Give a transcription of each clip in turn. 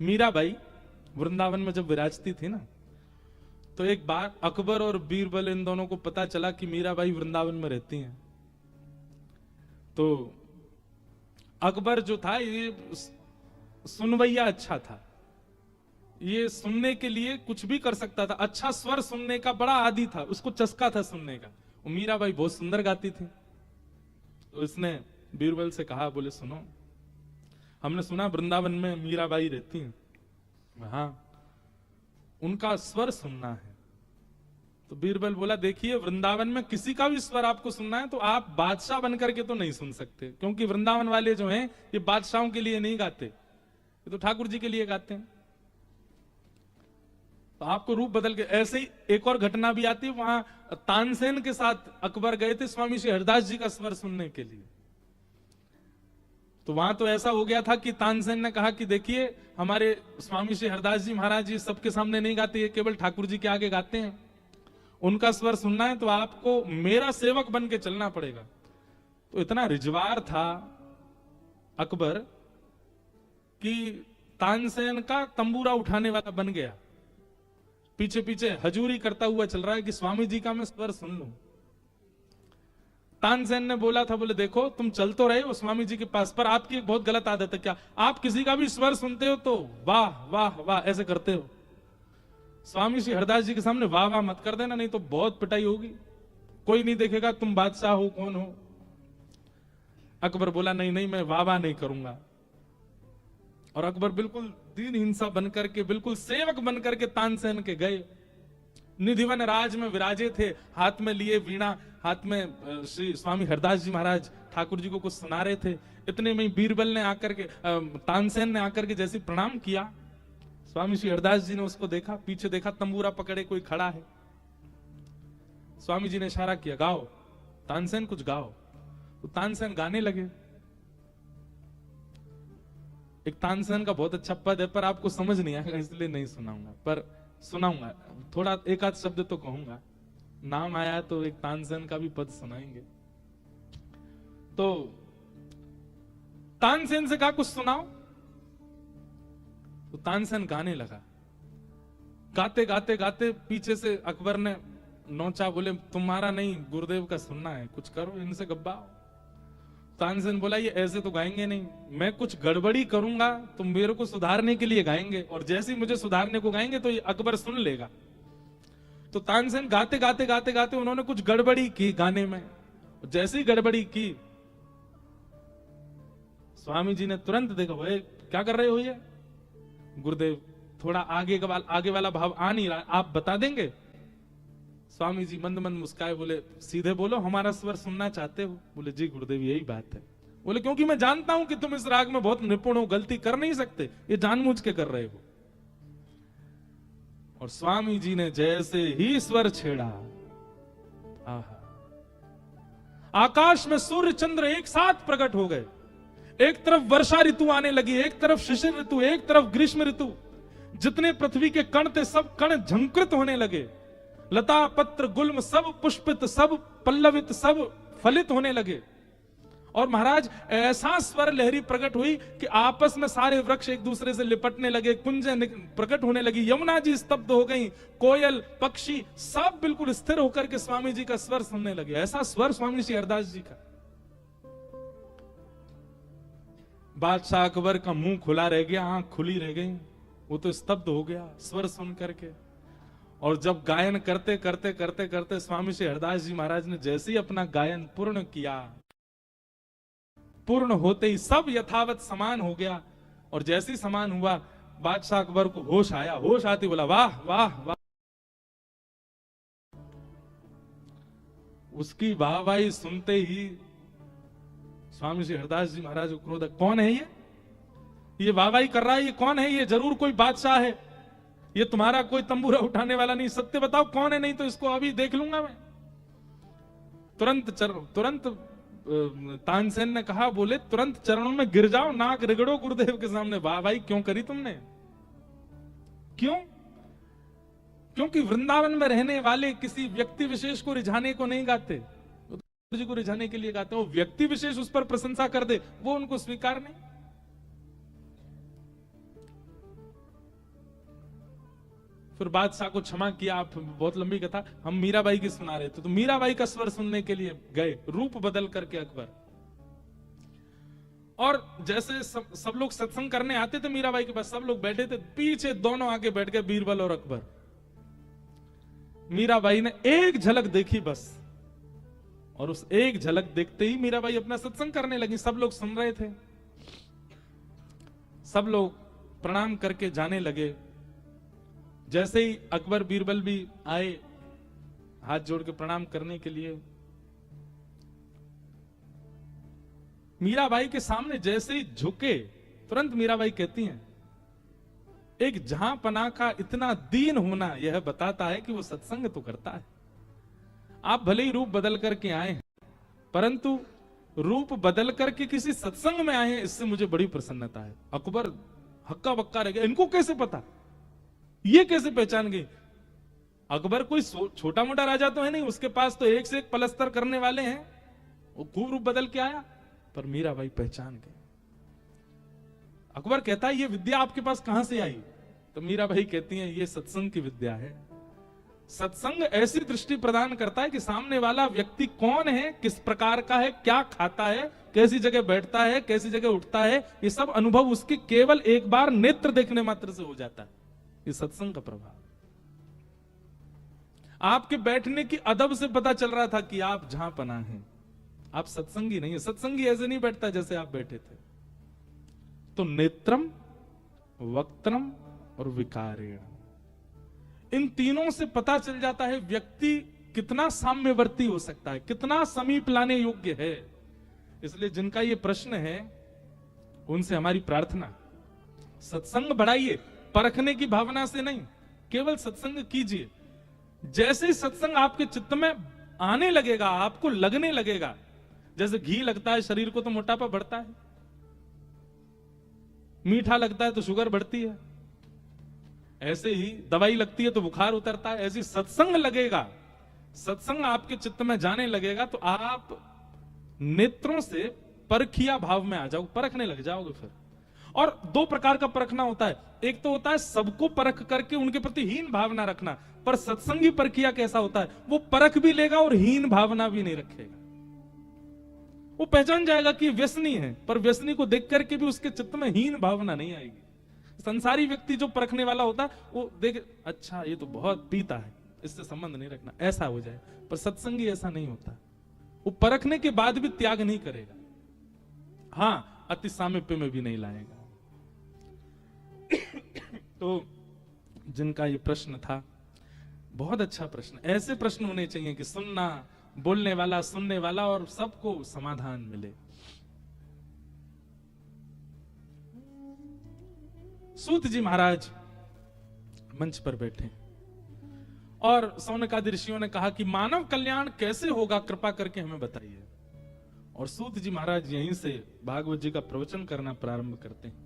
मीराबाई वृंदावन में जब विराजती थी ना, तो एक बार अकबर और बीरबल इन दोनों को पता चला कि मीराबाई वृंदावन में रहती हैं। तो अकबर जो था ये सुनवैया अच्छा था, ये सुनने के लिए कुछ भी कर सकता था, अच्छा स्वर सुनने का बड़ा आदी था, उसको चस्का था सुनने का। वो मीराबाई बहुत सुंदर गाती थी। तो इसने बीरबल से कहा, बोले सुनो, हमने सुना वृंदावन में मीराबाई रहती हैं, हाँ उनका स्वर सुनना है। तो बीरबल बोला, देखिए वृंदावन में किसी का भी स्वर आपको सुनना है तो आप बादशाह बनकर के तो नहीं सुन सकते, क्योंकि वृंदावन वाले जो हैं ये बादशाहों के लिए नहीं गाते, ये तो ठाकुर जी के लिए गाते हैं। तो आपको रूप बदल के, ऐसे ही एक और घटना भी आती है, वहां तानसेन के साथ अकबर गए थे स्वामी श्री हरदास जी का स्वर सुनने के लिए। तो वहां तो ऐसा हो गया था कि तानसेन ने कहा कि देखिए हमारे स्वामी श्री हरदास जी महाराज जी सबके सामने नहीं गाते, ये केवल ठाकुर जी के आगे गाते हैं, उनका स्वर सुनना है तो आपको मेरा सेवक बन के चलना पड़ेगा। तो इतना रिजवार था अकबर कि तानसेन का तंबूरा उठाने वाला बन गया, पीछे पीछे हजूरी करता हुआ चल रहा है कि स्वामी जी का मैं स्वर सुन लूं। तानसेन ने बोला था, बोले देखो तुम चल तो रहे हो स्वामी जी के पास, पर आपकी एक बहुत गलत आदत है, क्या आप किसी का भी स्वर सुनते हो तो वाह वाह वाह ऐसे करते हो। स्वामी श्री हरदास जी के सामने वाह वाह मत कर देना, नहीं तो बहुत पिटाई होगी, कोई नहीं देखेगा तुम बादशाह हो कौन हो। अकबर बोला, नहीं नहीं मैं वाह वाह नहीं करूंगा। और अकबर बिल्कुल दीन हिंसा बनकर के, बिल्कुल सेवक बनकर के तानसेन के गए। निधिवन राज में विराजे थे, हाथ में लिए वीणा, हाथ में श्री स्वामी हरदास जी महाराज ठाकुर जी को कुछ सुना रहे थे। इतने में बीरबल ने आकर के, तानसेन ने आकर के जैसे प्रणाम किया, स्वामी श्री हरदास जी ने उसको देखा, पीछे देखा तंबूरा पकड़े कोई खड़ा है। स्वामी जी ने इशारा किया, गाओ तानसेन कुछ गाओ। तो तानसेन गाने लगे। एक तानसेन का बहुत अच्छा पद है, पर आपको समझ नहीं आएगा इसलिए नहीं सुनाऊंगा, पर सुनाऊंगा थोड़ा, एक आध शब्द तो कहूंगा, नाम आया तो एक तानसेन का भी पद सुनाएंगे। तो तानसेन से कहा कुछ सुनाओ, तो तानसेन गाने लगा। गाते गाते गाते पीछे से अकबर ने नोचा, बोले तुम्हारा नहीं गुरुदेव का सुनना है, कुछ करो इनसे गब्बाओ। तानसेन बोला, ये ऐसे तो गाएंगे नहीं, मैं कुछ गड़बड़ी करूंगा तुम मेरे को सुधारने के लिए गाएंगे, और जैसे ही मुझे सुधारने को गाएंगे तो ये अकबर सुन लेगा। तो तानसेन गाते गाते गाते गाते उन्होंने कुछ गड़बड़ी की गाने में, जैसे ही गड़बड़ी की स्वामी जी ने तुरंत देखा, भाई क्या कर रहे हो ये गुरुदेव, थोड़ा आगे वाला भाव आ नहीं रहा, आप बता देंगे। स्वामी जी मंद मंद मुस्काए, बोले सीधे बोलो हमारा स्वर सुनना चाहते हो। बोले जी गुरुदेव यही बात है। बोले क्योंकि मैं जानता हूं कि तुम इस राग में बहुत निपुण हो, गलती कर नहीं सकते, ये जानबूझ के कर रहे हो। और स्वामी जी ने जैसे ही स्वर छेड़ा, आहा, आकाश में सूर्य चंद्र एक साथ प्रकट हो गए। एक तरफ वर्षा ऋतु आने लगी, एक तरफ शिशिर ऋतु, एक तरफ ग्रीष्म ऋतु। जितने पृथ्वी के कण थे सब कण झंकृत होने लगे, लता पत्र गुल्म सब पुष्पित, सब पल्लवित, सब फलित होने लगे। और महाराज ऐसा स्वर लहरी प्रकट हुई कि आपस में सारे वृक्ष एक दूसरे से लिपटने लगे, कुंजें प्रकट होने लगी, यमुना जी स्तब्ध हो गई, कोयल पक्षी सब बिल्कुल स्थिर होकर के स्वामी जी का स्वर सुनने लगे। ऐसा स्वर स्वामी श्री हरदास जी का। बादशाह अकबर का मुंह खुला रह गया, आंख खुली रह गई, वो तो स्तब्ध हो गया स्वर सुन करके। और जब गायन करते करते करते करते स्वामी श्री हरदास जी महाराज ने जैसे ही अपना गायन पूर्ण किया, पूर्ण होते ही सब यथावत समान हो गया। और जैसे ही समान हुआ, बादशाह अकबर को होश आया, होश आती बोला वाह वाह वाह। उसकी वाहवाही सुनते ही स्वामी श्री हरदास जी महाराज को क्रोध, कौन है ये वाहवाही कर रहा है, ये कौन है, ये जरूर कोई बादशाह है, ये तुम्हारा कोई तंबूरा उठाने वाला नहीं, सत्य बताओ कौन है, नहीं तो इसको अभी देख लूंगा मैं। तुरंत तानसेन ने कहा, बोले तुरंत चरणों में गिर जाओ, नाक रगड़ो गुरुदेव के सामने। वाह भाई क्यों करी तुमने, क्यों? क्योंकि वृंदावन में रहने वाले किसी व्यक्ति विशेष को रिझाने को नहीं गाते, जी को रिझाने के लिए गाते हैं। वो व्यक्ति विशेष उस पर प्रशंसा कर दे, वो उनको स्वीकार नहीं। फिर बादशाह को क्षमा किया, आप बहुत लंबी कथा, हम मीराबाई की सुना रहे थे। तो मीराबाई का स्वर सुनने के लिए गए, रूप बदल करके अकबर। और जैसे सब लोग सत्संग करने आते थे मीराबाई के पास, सब लोग बैठे थे, पीछे दोनों आके बैठ गए, बीरबल और अकबर। मीराबाई ने एक झलक देखी बस, और उस एक झलक देखते ही मीराबाई अपना सत्संग करने लगी। सब लोग सुन रहे थे, सब लोग प्रणाम करके जाने लगे। जैसे ही अकबर बीरबल भी आए हाथ जोड़ के प्रणाम करने के लिए, मीराबाई के सामने जैसे ही झुके, तुरंत मीराबाई कहती हैं, एक जहांपना का इतना दीन होना यह बताता है कि वो सत्संग तो करता है। आप भले ही रूप बदल करके आए हैं, परंतु रूप बदल करके किसी सत्संग में आए हैं, इससे मुझे बड़ी प्रसन्नता है। अकबर हक्का बक्का रह गया, इनको कैसे पता, ये कैसे पहचान गई? अकबर कोई छोटा मोटा राजा तो है नहीं, उसके पास तो एक से एक पलस्तर करने वाले हैं। वो खूब रूप बदल के आया, पर मीराबाई पहचान गई। अकबर कहता है, ये विद्या आपके पास कहां से आई? तो मीराबाई कहती हैं, ये सत्संग की विद्या है। सत्संग ऐसी दृष्टि प्रदान करता है कि सामने वाला व्यक्ति कौन है, किस प्रकार का है, क्या खाता है, कैसी जगह बैठता है, कैसी जगह उठता है, ये सब अनुभव उसके केवल एक बार नेत्र देखने मात्र से हो जाता है। ये सत्संग का प्रभाव। आपके बैठने की अदब से पता चल रहा था कि आप जहां पना हैं, आप सत्संगी नहीं है। सत्संगी ऐसे नहीं बैठता जैसे आप बैठे थे। तो नेत्रम, वक्त्रम और विकारेण, इन तीनों से पता चल जाता है व्यक्ति कितना साम्यवर्ती हो सकता है, कितना समीप लाने योग्य है। इसलिए जिनका ये प्रश्न है, उनसे हमारी प्रार्थना, सत्संग बढ़ाइए, परखने की भावना से नहीं, केवल सत्संग कीजिए। जैसे ही सत्संग आपके चित्त में आने लगेगा, आपको लगने लगेगा, जैसे घी लगता है शरीर को तो मोटापा बढ़ता है, मीठा लगता है तो शुगर बढ़ती है, ऐसे ही दवाई लगती है तो बुखार उतरता है। ऐसे सत्संग लगेगा, सत्संग आपके चित्त में जाने लगेगा तो आप नेत्रों से परखिया भाव में आ जाओ, परखने लग जाओगे फिर। और दो प्रकार का परखना होता है, एक तो होता है सबको परख करके उनके प्रति हीन भावना रखना, पर सत्संगी परखिया कैसा होता है, वो परख भी लेगा और हीन भावना भी नहीं रखेगा। वो पहचान जाएगा कि व्यसनी है, पर व्यसनी को देख करके भी उसके चित्त में हीन भावना नहीं आएगी। संसारी व्यक्ति जो परखने वाला होता है, वो देख, अच्छा ये तो बहुत पीता है, इससे संबंध नहीं रखना, ऐसा हो जाए। पर सत्संगी ऐसा नहीं होता, वो परखने के बाद भी त्याग नहीं करेगा, हाँ अति सामीप्य में भी नहीं लाएगा। तो जिनका ये प्रश्न था, बहुत अच्छा प्रश्न, ऐसे प्रश्न होने चाहिए कि सुनना, बोलने वाला, सुनने वाला और सबको समाधान मिले। सूत जी महाराज मंच पर बैठे और सौनकादि ऋषियों ने कहा कि मानव कल्याण कैसे होगा, कृपा करके हमें बताइए। और सूत जी महाराज यहीं से भागवत जी का प्रवचन करना प्रारंभ करते हैं।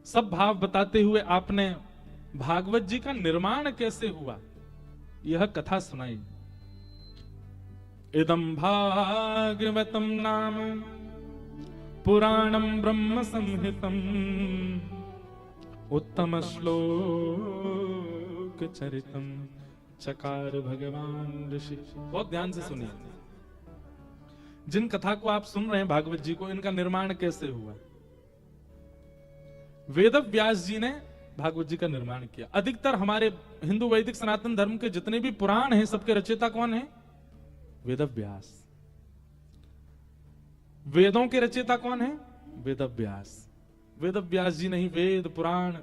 सब भाव बताते हुए आपने भागवत जी का निर्माण कैसे हुआ यह कथा सुनाई। इदं भागवतम नाम पुराणम ब्रह्म संहितम उत्तम श्लोक चरितम चकार भगवान ऋषि। बहुत ध्यान से सुनिए, जिन कथा को आप सुन रहे हैं भागवत जी को, इनका निर्माण कैसे हुआ। वेद व्यास जी ने भागवत जी का निर्माण किया। अधिकतर हमारे हिंदू वैदिक सनातन धर्म के जितने भी पुराण हैं, सबके रचयिता कौन है? वेद व्यास। वेदों के रचयिता कौन है? वेद व्यास। वेद व्यास जी ने ही वेद, पुराण,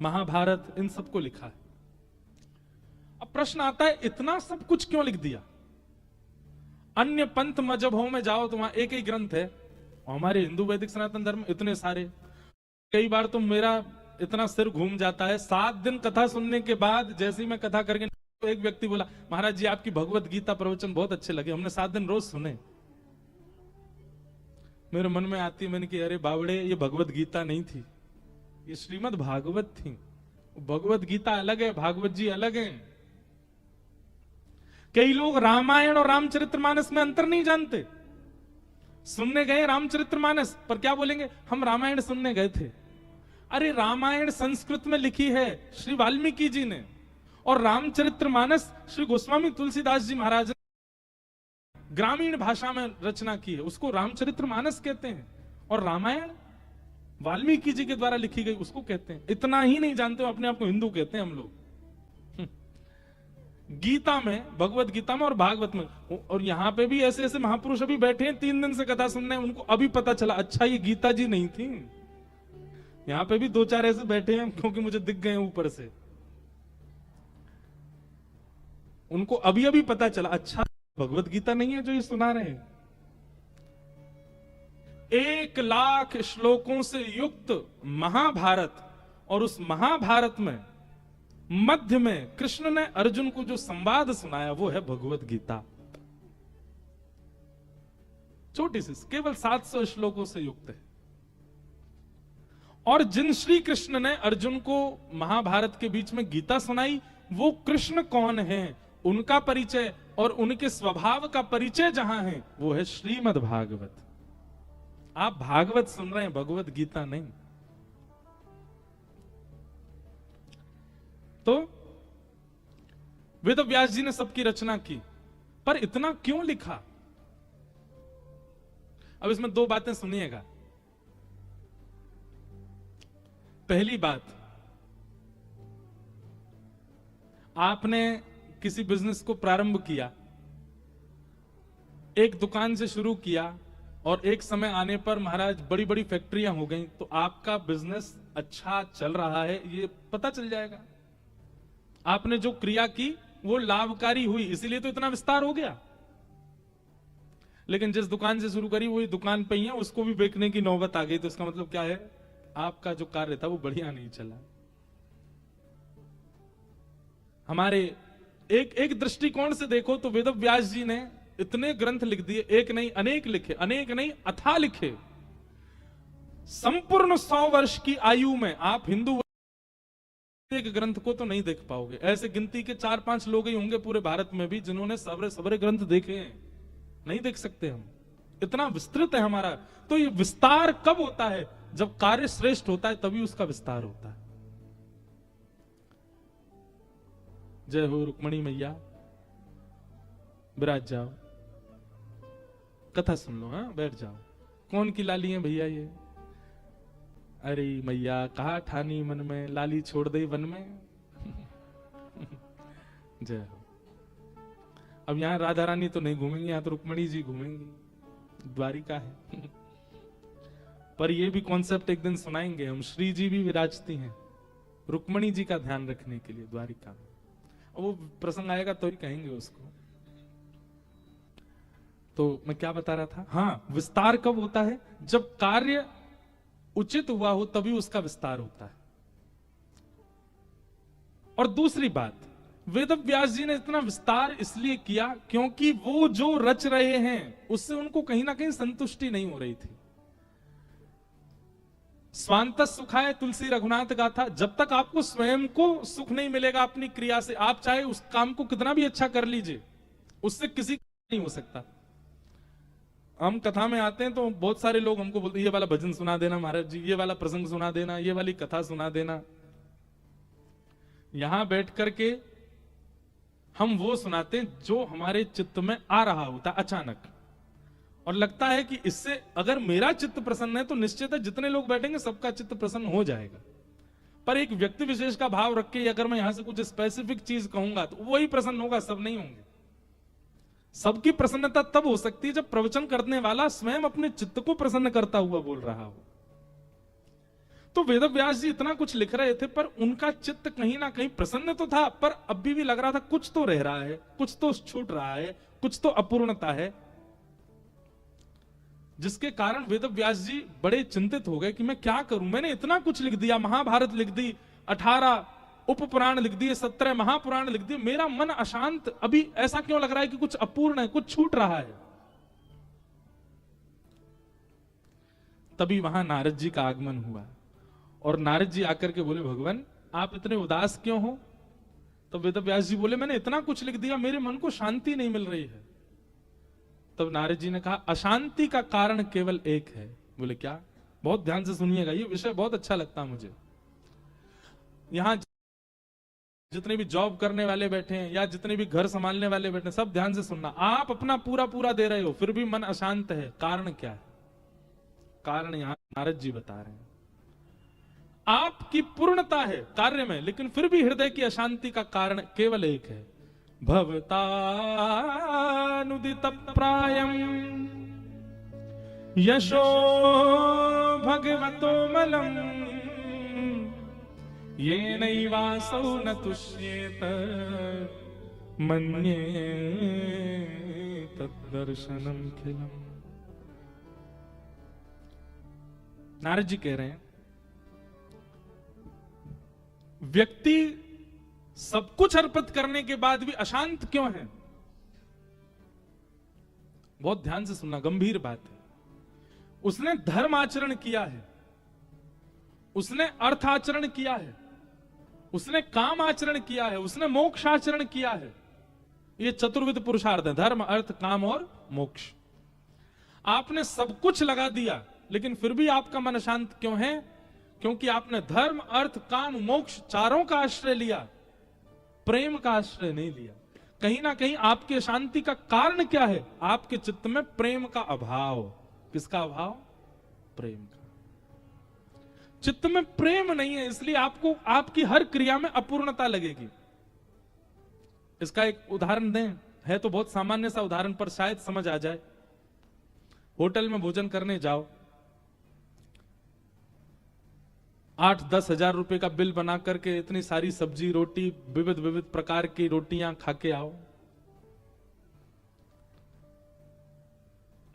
महाभारत इन सबको लिखा है। अब प्रश्न आता है, इतना सब कुछ क्यों लिख दिया? अन्य पंथ मजहबों में जाओ तो वहां एक ही ग्रंथ है, हमारे हिंदू वैदिक सनातन धर्म इतने सारे। कई बार तो मेरा इतना सिर घूम जाता है, 7 दिन कथा सुनने के बाद जैसे ही मैं कथा करके, तो एक व्यक्ति बोला, महाराज जी आपकी भगवत गीता प्रवचन बहुत अच्छे लगे, हमने 7 दिन रोज सुने। मेरे मन में आती है, मैंने कि अरे बावड़े, ये भगवत गीता नहीं थी, ये श्रीमद् भागवत थी। भगवत गीता अलग है, भागवत जी अलग है। कई लोग रामायण और रामचरितमानस में अंतर नहीं जानते। सुनने गए रामचरितमानस, पर क्या बोलेंगे, हम रामायण सुनने गए थे। अरे रामायण संस्कृत में लिखी है श्री वाल्मीकि जी ने, और रामचरितमानस श्री गोस्वामी तुलसीदास जी महाराज ने ग्रामीण भाषा में रचना की है, उसको रामचरितमानस कहते हैं। और रामायण वाल्मीकि जी के द्वारा लिखी गई उसको कहते हैं। इतना ही नहीं जानते हो, अपने आप को हिंदू कहते हैं हम लोग। गीता में, भगवत गीता में और भागवत में, और यहां पे भी ऐसे ऐसे महापुरुष अभी बैठे हैं 3 दिन से कथा सुनने, उनको अभी पता चला अच्छा ये गीता जी नहीं थी। यहां पे भी 2-4 ऐसे बैठे हैं क्योंकि मुझे दिख गए ऊपर से, उनको अभी अभी पता चला अच्छा भगवत गीता नहीं है जो ये सुना रहे हैं। 1 लाख श्लोकों से युक्त महाभारत, और उस महाभारत में मध्य में कृष्ण ने अर्जुन को जो संवाद सुनाया वो है भगवत गीता। छोटी सी, केवल 700 श्लोकों से युक्त है। और जिन श्री कृष्ण ने अर्जुन को महाभारत के बीच में गीता सुनाई, वो कृष्ण कौन है, उनका परिचय और उनके स्वभाव का परिचय जहां है वो है श्रीमद् भागवत। आप भागवत सुन रहे हैं, भगवत गीता नहीं। तो वेद व्यास जी ने सबकी रचना की, पर इतना क्यों लिखा? अब इसमें 2 बातें सुनिएगा। पहली बात, आपने किसी बिजनेस को प्रारंभ किया, एक दुकान से शुरू किया, और एक समय आने पर महाराज बड़ी बड़ी फैक्ट्रियां हो गई, तो आपका बिजनेस अच्छा चल रहा है ये पता चल जाएगा। आपने जो क्रिया की वो लाभकारी हुई, इसीलिए तो इतना विस्तार हो गया। लेकिन जिस दुकान से शुरू करी वही दुकान पे ही है, उसको भी बेचने की नौबत आ गई, तो इसका मतलब क्या है? आपका जो कार्य था वो बढ़िया नहीं चला। हमारे एक दृष्टिकोण से देखो तो वेद व्यास जी ने इतने ग्रंथ लिख दिए, एक नहीं अनेक लिखे, अनेक नहीं अथाह लिखे। संपूर्ण 100 वर्ष की आयु में आप हिंदू एक ग्रंथ को तो नहीं देख पाओगे। ऐसे गिनती के 4-5 लोग ही होंगे पूरे भारत में भी जिन्होंने सबरे ग्रंथ देखे हैं, नहीं देख सकते हम, इतना विस्तृत है हमारा। तो ये विस्तार कब होता है? जब कार्य श्रेष्ठ होता है तभी उसका विस्तार होता है। जय हो रुक्मणी मैया, विराज जाओ, कथा सुन लो, हाँ बैठ जाओ। कौन की लाली है भैया ये? अरे मैया कहा ठानी मन में, लाली छोड़ दे वन में। जय हो। अब यहां राधा रानी तो नहीं घूमेंगे, यहां तो रुक्मणी जी घूमेंगी, द्वारिका है। पर ये भी कॉन्सेप्ट एक दिन सुनाएंगे हम। श्री जी भी विराजती हैं रुक्मणी जी का ध्यान रखने के लिए द्वारिका में, वो प्रसंग आएगा तो ही कहेंगे उसको। तो मैं क्या बता रहा था? हाँ, विस्तार कब होता है? जब कार्य उचित हुआ हो तभी उसका विस्तार होता है। और दूसरी बात, वेद व्यास जी ने इतना विस्तार इसलिए किया क्योंकि वो जो रच रहे हैं उससे उनको कहीं ना कहीं संतुष्टि नहीं हो रही थी। स्वांत सुखाय तुलसी रघुनाथ गाथा, जब तक आपको स्वयं को सुख नहीं मिलेगा अपनी क्रिया से, आप चाहे उस काम को कितना भी अच्छा कर लीजिए, उससे किसी का नहीं हो सकता। हम कथा में आते हैं तो बहुत सारे लोग हमको बोलते हैं ये वाला भजन सुना देना महाराज जी, ये वाला प्रसंग सुना देना, ये वाली कथा सुना देना। यहां बैठ करके हम वो सुनाते हैं जो हमारे चित्त में आ रहा होता अचानक, और लगता है कि इससे अगर मेरा चित्त प्रसन्न है तो निश्चित है जितने लोग बैठेंगे सबका चित्त प्रसन्न हो जाएगा। पर एक व्यक्ति विशेष का भाव रख के अगर मैं यहां से कुछ स्पेसिफिक चीज कहूंगा तो वही प्रसन्न होगा, सब नहीं होंगे। सबकी प्रसन्नता तब हो सकती है जब प्रवचन करने वाला स्वयं अपने चित्त को प्रसन्न करता हुआ बोल रहा हो। तो वेद व्यास जी इतना कुछ लिख रहे थे पर उनका चित्त कहीं ना कहीं प्रसन्न तो था, पर अभी भी लग रहा था कुछ तो रह रहा है, कुछ तो छूट रहा है, कुछ तो अपूर्णता है, जिसके कारण वेद व्यास जी बड़े चिंतित हो गए कि मैं क्या करूं। मैंने इतना कुछ लिख दिया, महाभारत लिख दी, 18 उपपुराण लिख दिए, 17 महापुराण लिख दिए, मेरा मन अशांत, अभी ऐसा क्यों लग रहा है कि कुछ अपूर्ण है, कुछ छूट रहा है। तभी वहां नारद जी का आगमन हुआ और नारद जी आकर के बोले, भगवान आप इतने उदास क्यों हो? तब वेद व्यास जी बोले, मैंने इतना कुछ लिख दिया, मेरे मन को शांति नहीं मिल रही है। तब नारद जी ने कहा, अशांति का कारण केवल एक है। बोले क्या? बहुत ध्यान से सुनिएगा, ये विषय बहुत अच्छा लगता है मुझे। यहां जितने भी जॉब करने वाले बैठे हैं या जितने भी घर संभालने वाले बैठे हैं, सब ध्यान से सुनना। आप अपना पूरा पूरा दे रहे हो, फिर भी मन अशांत है, कारण क्या है? कारण यहां नारद जी बता रहे हैं। आपकी पूर्णता है कार्य में, लेकिन फिर भी हृदय की अशांति का कारण केवल एक है, भवतानुदित प्रायम यशो भगवतो मलम ये नैवासौ न तुष्येत मन्ये तद्दर्शनम खिलम। नारद जी कह रहे हैं, व्यक्ति सब कुछ अर्पित करने के बाद भी अशांत क्यों है? बहुत ध्यान से सुनना, गंभीर बात है। उसने धर्म आचरण किया है, उसने अर्थ आचरण किया है, उसने काम आचरण किया है, उसने मोक्ष आचरण किया है। ये चतुर्विध पुरुषार्थ है, धर्म अर्थ काम और मोक्ष। आपने सब कुछ लगा दिया, लेकिन फिर भी आपका मन अशांत क्यों है? क्योंकि आपने धर्म अर्थ काम मोक्ष चारों का आश्रय लिया, प्रेम का आश्रय नहीं लिया। कहीं ना कहीं आपकी अशांति का कारण क्या है? आपके चित्त में प्रेम का अभाव। किसका अभाव? प्रेम का। चित्त में प्रेम नहीं है, इसलिए आपको आपकी हर क्रिया में अपूर्णता लगेगी। इसका एक उदाहरण दें, है तो बहुत सामान्य सा उदाहरण, पर शायद समझ आ जाए। होटल में भोजन करने जाओ, 8-10 हजार रुपए का बिल बना करके इतनी सारी सब्जी रोटी विविध विविध प्रकार की रोटियां खा के आओ।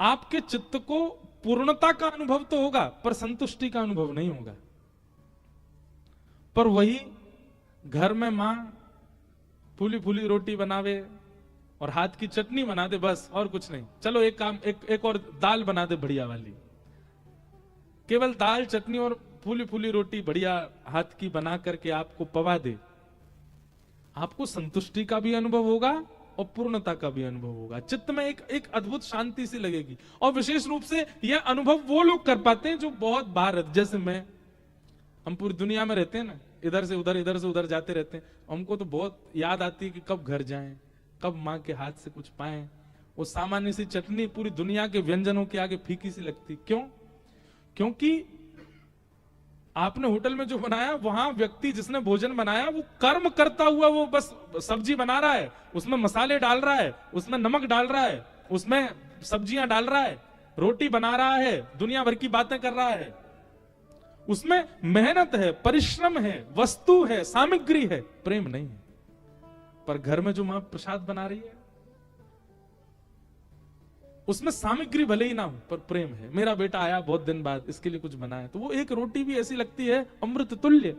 आपके चित्त को पूर्णता का अनुभव तो होगा, पर संतुष्टि का अनुभव नहीं होगा। पर वही घर में मां फूली फूली रोटी बनावे और हाथ की चटनी बना दे, बस और कुछ नहीं। चलो एक काम, एक और दाल बना दे बढ़िया वाली। केवल दाल चटनी और फूली फूली रोटी बढ़िया हाथ की बना करके आपको पवा दे, आपको संतुष्टि का भी अनुभव होगा और पूर्णता का भी अनुभव होगा। चित्त में एक अद्भुत शांति सी लगेगी। और विशेष रूप से यह अनुभव वो लोग कर पाते हैं जो बहुत बाहर, जैसे मैं, हम पूरी दुनिया में रहते हैं ना, इधर से उधर जाते रहते हैं। हमको तो बहुत याद आती है कि कब घर जाएं, कब माँ के हाथ से कुछ पाएं। वो सामान्य सी चटनी पूरी दुनिया के व्यंजनों के आगे फीकी सी लगती। क्यों? क्योंकि आपने होटल में जो बनाया, वहां व्यक्ति जिसने भोजन बनाया वो कर्म करता हुआ, वो बस सब्जी बना रहा है, उसमें मसाले डाल रहा है, उसमें नमक डाल रहा है, उसमें सब्जियां डाल रहा है, रोटी बना रहा है, दुनिया भर की बातें कर रहा है। उसमें मेहनत है, परिश्रम है, वस्तु है, सामग्री है, प्रेम नहीं है। पर घर में जो मां प्रसाद बना रही है, उसमें सामग्री भले ही ना हो, पर प्रेम है। मेरा बेटा आया बहुत दिन बाद, इसके लिए कुछ बनाया, तो वो एक रोटी भी ऐसी लगती है अमृत तुल्य।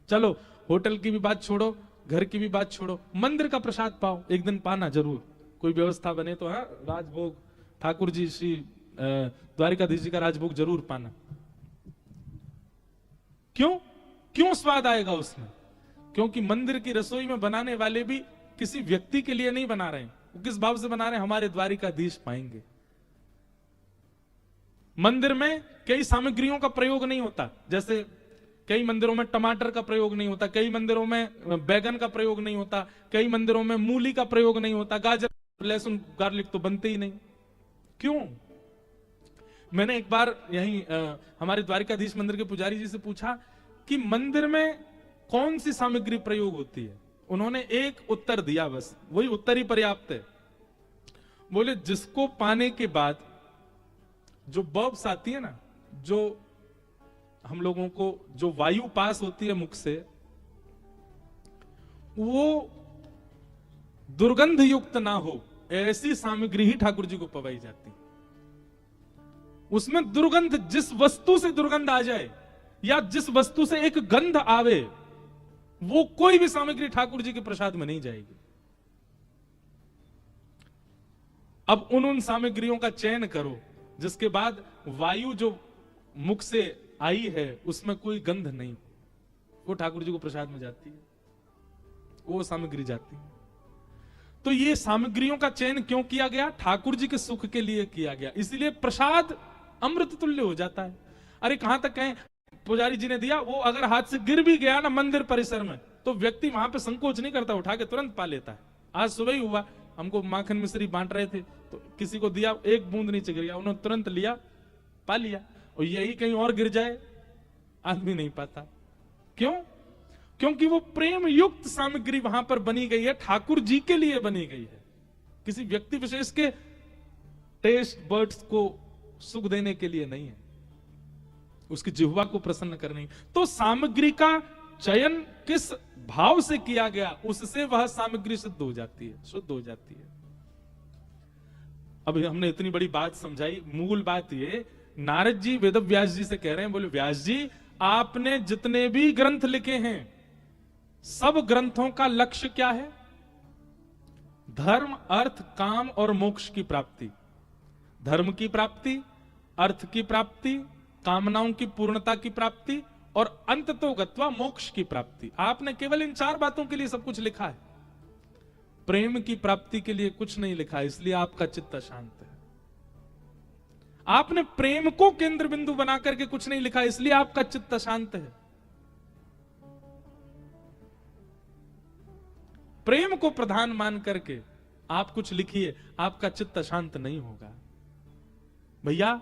चलो होटल की भी बात छोड़ो, घर की भी बात छोड़ो, मंदिर का प्रसाद पाओ, एक दिन पाना जरूर, कोई व्यवस्था बने तो। हाँ, राजभोग ठाकुर जी श्री द्वारिकाधीश जी का राजभोग जरूर पाना। क्यों स्वाद आएगा उसमें? क्योंकि मंदिर की रसोई में बनाने वाले भी किसी व्यक्ति के लिए नहीं बना रहे हैं। वो किस भाव से बना रहे हैं? हमारे द्वारिकाधीश पाएंगे। मंदिर में कई सामग्रियों का प्रयोग नहीं होता, जैसे कई मंदिरों में टमाटर का प्रयोग नहीं होता, कई मंदिरों में बैगन का प्रयोग नहीं होता, कई मंदिरों में मूली का प्रयोग नहीं होता, गाजर लहसुन गार्लिक तो बनते ही नहीं। क्यों? मैंने एक बार यही हमारे द्वारिकाधीश मंदिर के पुजारी जी से पूछा कि मंदिर में कौन सी सामग्री प्रयोग होती है। उन्होंने एक उत्तर दिया, बस वही उत्तर ही पर्याप्त है। बोले जिसको पाने के बाद जो बर्ब्स आती है ना, जो हम लोगों को जो वायु पास होती है मुख से, वो दुर्गंध युक्त ना हो, ऐसी सामग्री ही ठाकुर जी को पवाई जाती। उसमें दुर्गंध, जिस वस्तु से दुर्गंध आ जाए या जिस वस्तु से एक गंध आवे, वो कोई भी सामग्री ठाकुर जी के प्रसाद में नहीं जाएगी। अब उन सामग्रियों का चयन करो जिसके बाद वायु जो मुख से आई है उसमें कोई गंध नहीं, वो ठाकुर जी को प्रसाद में जाती है, वो सामग्री जाती है। तो ये सामग्रियों का चयन क्यों किया गया? ठाकुर जी के सुख के लिए किया गया। इसलिए प्रसाद अमृत तुल्य हो जाता है। अरे कहां तक कहें, पुजारी जी ने दिया, वो अगर हाथ से गिर भी गया ना मंदिर परिसर में, तो व्यक्ति वहां पे संकोच नहीं करता, उठा के तुरंत पा लेता है। आज सुबह ही हुआ, हमको माखन मिश्री बांट रहे थे, तो किसी को दिया, एक बूंद नीचे गिर गया, उन्होंने तुरंत लिया, पा लिया। और यही कहीं और गिर जाए, आदमी नहीं पाता। क्यों? क्योंकि वो प्रेम युक्त सामग्री वहां पर बनी गई है, ठाकुर जी के लिए बनी गई है, किसी व्यक्ति विशेष के टेस्ट बर्ड्स को सुख देने के लिए नहीं है, उसकी जिह्वा को प्रसन्न करने। तो सामग्री का चयन किस भाव से किया गया, उससे वह सामग्री शुद्ध हो जाती है, शुद्ध हो जाती है। अभी हमने इतनी बड़ी बात समझाई, मूल बात ये, नारद जी वेद व्यास जी से कह रहे हैं, बोले व्यास जी आपने जितने भी ग्रंथ लिखे हैं, सब ग्रंथों का लक्ष्य क्या है? धर्म, अर्थ, काम और मोक्ष की प्राप्ति। धर्म की प्राप्ति, अर्थ की प्राप्ति, कामनाओं की पूर्णता की प्राप्ति और अंततोगत्वा मोक्ष की प्राप्ति। आपने केवल इन 4 बातों के लिए सब कुछ लिखा है, प्रेम की प्राप्ति के लिए कुछ नहीं लिखा है, इसलिए आपका चित्त अशांत है। आपने प्रेम को केंद्र बिंदु बना करके कुछ नहीं लिखा, इसलिए आपका चित्त अशांत है। प्रेम को प्रधान मान करके आप कुछ लिखिए, आपका चित्त अशांत नहीं होगा। भैया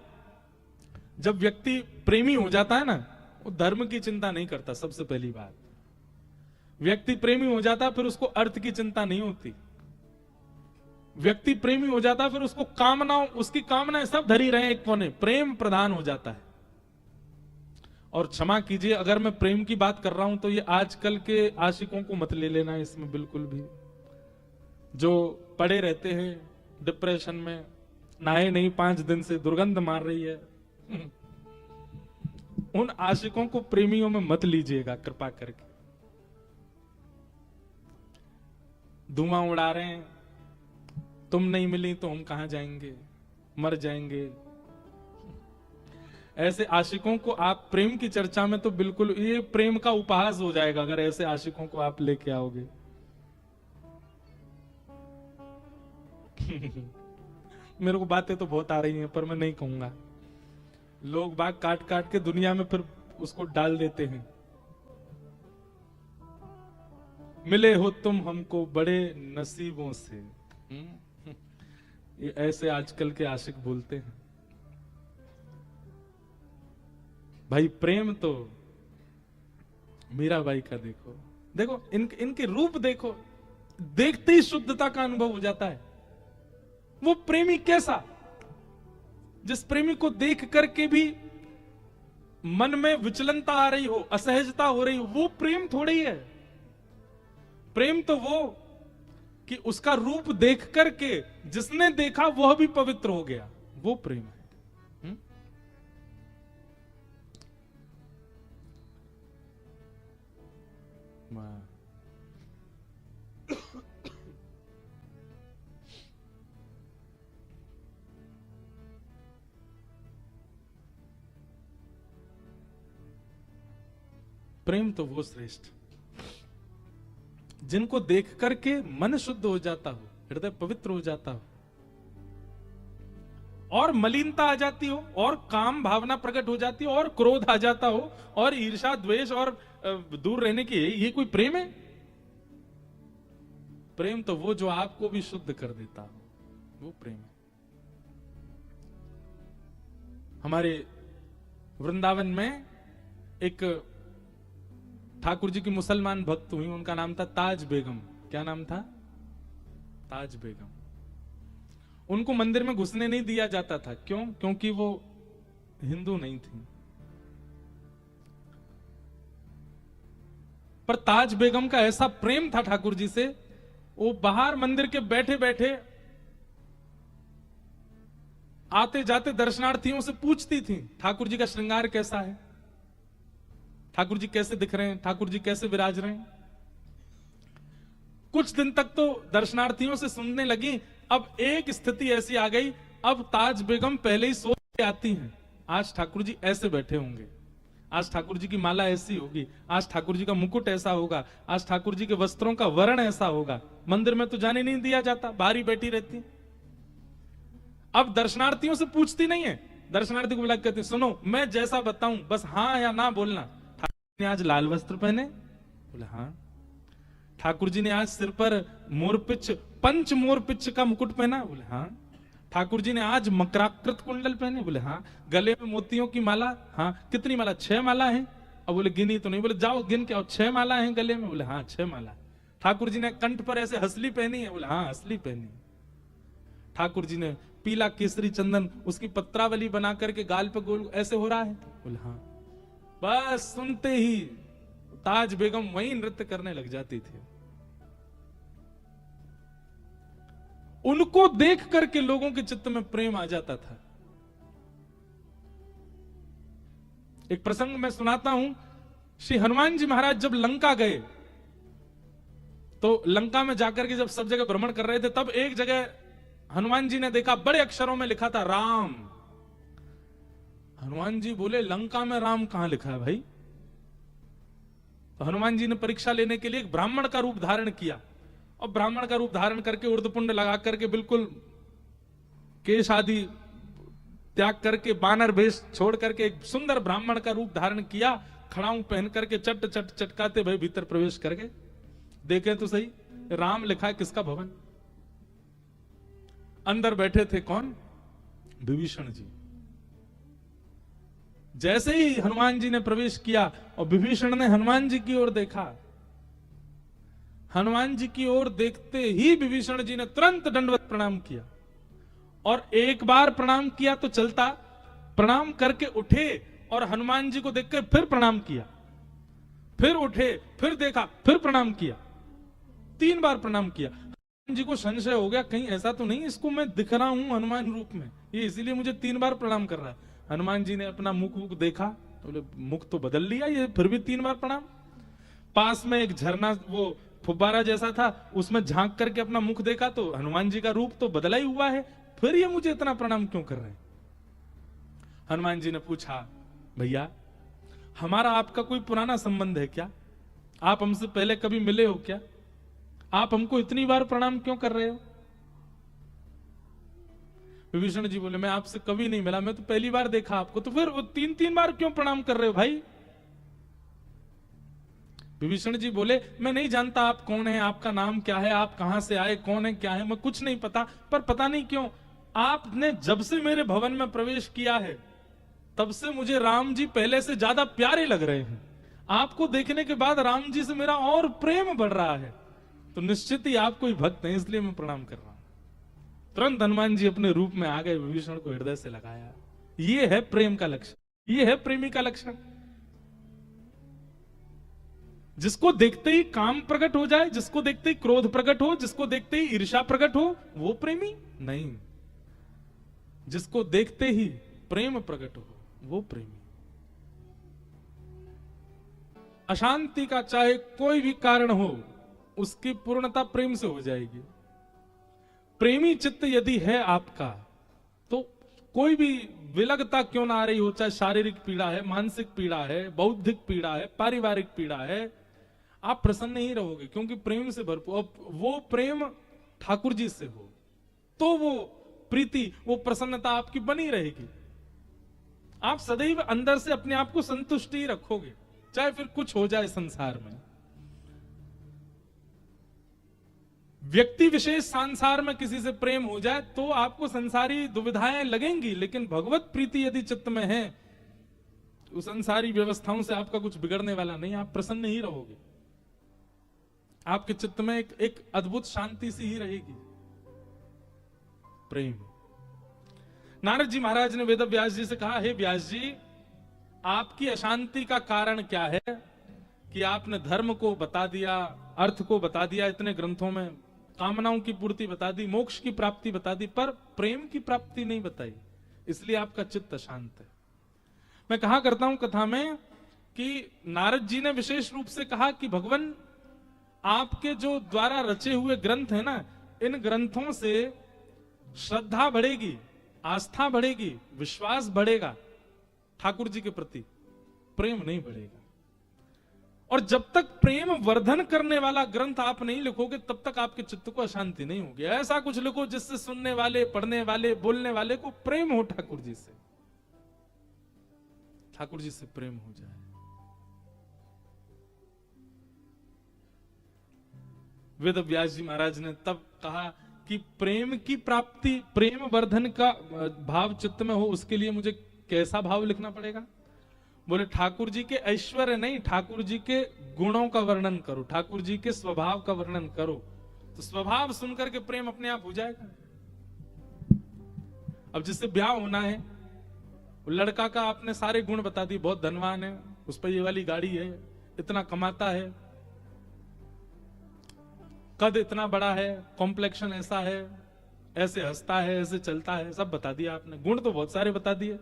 जब व्यक्ति प्रेमी हो जाता है ना, वो धर्म की चिंता नहीं करता। सबसे पहली बात, व्यक्ति प्रेमी हो जाता फिर उसको अर्थ की चिंता नहीं होती। व्यक्ति प्रेमी हो जाता फिर उसको कामनाओं, उसकी कामनाएं सब धरी रहे एक कोने, प्रेम प्रधान हो जाता है। और क्षमा कीजिए अगर मैं प्रेम की बात कर रहा हूं तो ये आजकल के आशिकों को मत ले लेना इसमें बिल्कुल भी, जो पड़े रहते हैं डिप्रेशन में, नहाए नहीं 5 दिन से, दुर्गंध मार रही है, उन आशिकों को प्रेमियों में मत लीजिएगा कृपा करके। धुआं उड़ा रहे हैं, तुम नहीं मिली तो हम कहां जाएंगे, मर जाएंगे। ऐसे आशिकों को आप प्रेम की चर्चा में तो बिल्कुल, ये प्रेम का उपहास हो जाएगा अगर ऐसे आशिकों को आप लेके आओगे। मेरे को बातें तो बहुत आ रही हैं पर मैं नहीं कहूंगा, लोग बाग काट काट के दुनिया में फिर उसको डाल देते हैं। मिले हो तुम हमको बड़े नसीबों से, ये ऐसे आजकल के आशिक बोलते हैं। भाई प्रेम तो मीराबाई का देखो, देखो इनके रूप देखो, देखते ही शुद्धता का अनुभव हो जाता है। वो प्रेमी कैसा, जिस प्रेमी को देख करके भी मन में विचलनता आ रही हो, असहजता हो रही हो, वो प्रेम थोड़ी है। प्रेम तो वो कि उसका रूप देख करके जिसने देखा वह भी पवित्र हो गया, वो प्रेम है। प्रेम तो वो श्रेष्ठ जिनको देख करके मन शुद्ध हो जाता हो, हृदय पवित्र हो जाता हो, और मलिनता आ जाती हो, और काम भावना प्रकट हो जाती हो, और क्रोध आ जाता हो, और ईर्ष्या द्वेष और दूर रहने की, ये कोई प्रेम है? प्रेम तो वो जो आपको भी शुद्ध कर देता हो, वो प्रेम है। हमारे वृंदावन में एक ठाकुर जी की मुसलमान भक्त हुई, उनका नाम था ताज बेगम। क्या नाम था? ताज बेगम। उनको मंदिर में घुसने नहीं दिया जाता था। क्यों? क्योंकि वो हिंदू नहीं थी। पर ताज बेगम का ऐसा प्रेम था ठाकुर जी से, वो बाहर मंदिर के बैठे बैठे आते जाते दर्शनार्थियों से पूछती थी, ठाकुर जी का श्रृंगार कैसा है, ठाकुर जी कैसे दिख रहे हैं, ठाकुर जी कैसे विराज रहे हैं। कुछ दिन तक तो दर्शनार्थियों से सुनने लगी। अब एक स्थिति ऐसी आ गई, अब ताज बेगम पहले ही सोच के आती हैं, आज ठाकुर जी ऐसे बैठे होंगे, आज ठाकुर जी की माला ऐसी होगी, आज ठाकुर जी का मुकुट ऐसा होगा, आज ठाकुर जी के वस्त्रों का वर्ण ऐसा होगा। मंदिर में तो जाने नहीं दिया जाता, बाहर ही बैठी रहती। अब दर्शनार्थियों से पूछती नहीं है, दर्शनार्थी को बुला के कहते सुनो मैं जैसा बताऊं बस हाँ या ना बोलना। ठाकुर ने आज लाल वस्त्र पहने? बोले हाँ। ठाकुर जी ने आज सिर पर मोरपिच पंच मोरपिच का मुकुट पहना? बोले हाँ। ठाकुर जी ने आज मकराकृत कुंडल पहने? बोले हाँ। गले में मोतियों की माला? हाँ। कितनी माला? 6 माला है। अब बोले गिनी तो नहीं। बोले जाओ गिन के आओ, 6 माला है गले में? बोले हाँ 6 माला। ठाकुर जी ने कंठ पर ऐसे हसली पहनी है? बोले हाँ हसली पहनी। ठाकुर जी ने पीला केसरी चंदन उसकी पत्रावली बना करके गाल पे गोल ऐसे हो रहा है? बोले हाँ। बस सुनते ही ताज बेगम वहीं नृत्य करने लग जाती थी। उनको देख करके लोगों के चित्त में प्रेम आ जाता था। एक प्रसंग मैं सुनाता हूं। श्री हनुमान जी महाराज जब लंका गए तो लंका में जाकर के जब सब जगह भ्रमण कर रहे थे तब एक जगह हनुमान जी ने देखा बड़े अक्षरों में लिखा था राम। हनुमान जी बोले लंका में राम कहां लिखा है भाई? तो हनुमान जी ने परीक्षा लेने के लिए एक ब्राह्मण का रूप धारण किया और ब्राह्मण का रूप धारण करके उर्दपुंड लगा करके बिल्कुल केश आदि त्याग करके बानर वेश छोड़ करके एक सुंदर ब्राह्मण का रूप धारण किया। खड़ाऊ पहन करके चट चट चटकाते भाई भीतर प्रवेश करके देखें तो सही राम लिखा है किसका भवन? अंदर बैठे थे कौन? विभीषण जी। जैसे ही हनुमान जी ने प्रवेश किया और विभीषण ने हनुमान जी की ओर देखा, हनुमान जी की ओर देखते ही विभीषण जी ने तुरंत दंडवत प्रणाम किया और एक बार प्रणाम किया तो चलता, प्रणाम करके उठे और हनुमान जी को देखकर फिर प्रणाम किया, फिर उठे, फिर देखा, फिर प्रणाम किया, 3 बार प्रणाम किया। हनुमान जी को संशय हो गया कहीं ऐसा तो नहीं इसको मैं दिख रहा हूं हनुमान रूप में, ये इसीलिए मुझे 3 बार प्रणाम कर रहा है। हनुमान जी ने अपना मुख देखा, बोले मुख तो बदल लिया ये, फिर भी 3 बार प्रणाम। पास में एक झरना वो फुब्बारा जैसा था उसमें झांक करके अपना मुख देखा तो हनुमान जी का रूप तो बदला ही हुआ है, फिर ये मुझे इतना प्रणाम क्यों कर रहे हैं? हनुमान जी ने पूछा भैया हमारा आपका कोई पुराना संबंध है क्या? आप हमसे पहले कभी मिले हो क्या? आप हमको इतनी बार प्रणाम क्यों कर रहे हो? विभीषण जी बोले मैं आपसे कभी नहीं मिला, मैं तो पहली बार देखा आपको, तो फिर वो 3-3 बार क्यों प्रणाम कर रहे हो भाई? विभीषण जी बोले मैं नहीं जानता आप कौन है, आपका नाम क्या है, आप कहां से आए, कौन है क्या है, मैं कुछ नहीं पता, पर पता नहीं क्यों आपने जब से मेरे भवन में प्रवेश किया है तब से मुझे राम जी पहले से ज्यादा प्यारे लग रहे हैं। आपको देखने के बाद राम जी से मेरा और प्रेम बढ़ रहा है, तो निश्चित ही आप कोई भक्त हैं इसलिए मैं प्रणाम कर रहा हूं। तुरंत हनुमान जी अपने रूप में आ गए, विभीषण को हृदय से लगाया। ये है प्रेम का लक्षण, ये है प्रेमी का लक्षण। जिसको देखते ही काम प्रकट हो जाए, जिसको देखते ही क्रोध प्रकट हो, जिसको देखते ही ईर्ष्या प्रकट हो, वो प्रेमी नहीं। जिसको देखते ही प्रेम प्रकट हो वो प्रेमी। अशांति का चाहे कोई भी कारण हो उसकी पूर्णता प्रेम से हो जाएगी। प्रेमी चित्त यदि है आपका तो कोई भी विलगता क्यों ना आ रही हो, चाहे शारीरिक पीड़ा है, मानसिक पीड़ा है, बौद्धिक पीड़ा है, पारिवारिक पीड़ा है, आप प्रसन्न ही रहोगे क्योंकि प्रेम से भरपूर। वो प्रेम ठाकुर जी से हो तो वो प्रीति, वो प्रसन्नता आपकी बनी रहेगी। आप सदैव अंदर से अपने आप को संतुष्टि रखोगे, चाहे फिर कुछ हो जाए संसार में। व्यक्ति विशेष संसार में किसी से प्रेम हो जाए तो आपको संसारी दुविधाएं लगेंगी, लेकिन भगवत प्रीति यदि चित्त में है तो संसारी व्यवस्थाओं से आपका कुछ बिगड़ने वाला नहीं, आप प्रसन्न ही रहोगे। आपके चित्त में एक अद्भुत शांति सी ही रहेगी। प्रेम। नारद जी महाराज ने वेद व्यास जी से कहा, हे व्यास जी आपकी अशांति का कारण क्या है कि आपने धर्म को बता दिया, अर्थ को बता दिया इतने ग्रंथों में, कामनाओं की पूर्ति बता दी, मोक्ष की प्राप्ति बता दी, पर प्रेम की प्राप्ति नहीं बताई, इसलिए आपका चित्त अशांत है। मैं कहा करता हूं कथा में कि नारद जी ने विशेष रूप से कहा कि भगवान आपके जो द्वारा रचे हुए ग्रंथ है ना, इन ग्रंथों से श्रद्धा बढ़ेगी, आस्था बढ़ेगी, विश्वास बढ़ेगा, ठाकुर जी के प्रति प्रेम नहीं बढ़ेगा। और जब तक प्रेम वर्धन करने वाला ग्रंथ आप नहीं लिखोगे तब तक आपके चित्त को अशांति नहीं होगी। ऐसा कुछ लिखो जिससे सुनने वाले, पढ़ने वाले, बोलने वाले को प्रेम हो ठाकुर जी से, ठाकुर जी से प्रेम हो जाए। वेद व्यास जी महाराज ने तब कहा कि प्रेम की प्राप्ति, प्रेम वर्धन का भाव चित्त में हो, उसके लिए मुझे कैसा भाव लिखना पड़ेगा? बोले ठाकुर जी के ऐश्वर्य नहीं, ठाकुर जी के गुणों का वर्णन करो, ठाकुर जी के स्वभाव का वर्णन करो, तो स्वभाव सुनकर के प्रेम अपने आप हो जाएगा। अब जिससे ब्याह होना है, लड़का का आपने सारे गुण बता दिए, बहुत धनवान है, उस पर ये वाली गाड़ी है, इतना कमाता है, कद इतना बड़ा है, कॉम्प्लेक्शन ऐसा है, ऐसे हंसता है, ऐसे चलता है, सब बता दिया आपने, गुण तो बहुत सारे बता दिए।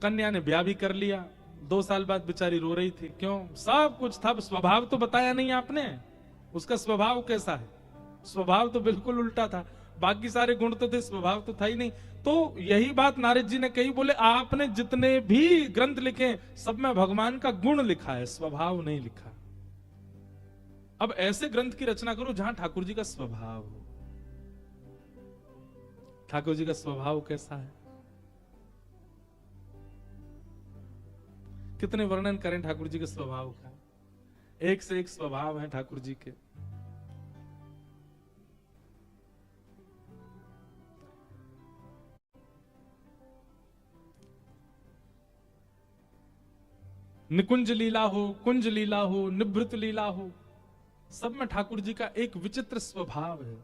कन्या ने ब्याह भी कर लिया, 2 साल बाद बेचारी रो रही थी, क्यों? सब कुछ था, स्वभाव तो बताया नहीं आपने, उसका स्वभाव कैसा है? स्वभाव तो बिल्कुल उल्टा था, बाकी सारे गुण तो थे, स्वभाव तो था ही नहीं। तो यही बात नारद जी ने कही, बोले आपने जितने भी ग्रंथ लिखे सब में भगवान का गुण लिखा है, स्वभाव नहीं लिखा। अब ऐसे ग्रंथ की रचना करो जहां ठाकुर जी का स्वभाव हो। ठाकुर जी का स्वभाव कैसा है? कितने वर्णन करें ठाकुर जी के स्वभाव का, एक से एक स्वभाव है ठाकुर जी के। निकुंज लीला हो, कुंज लीला हो, निभृत लीला हो, सब में ठाकुर जी का एक विचित्र स्वभाव है।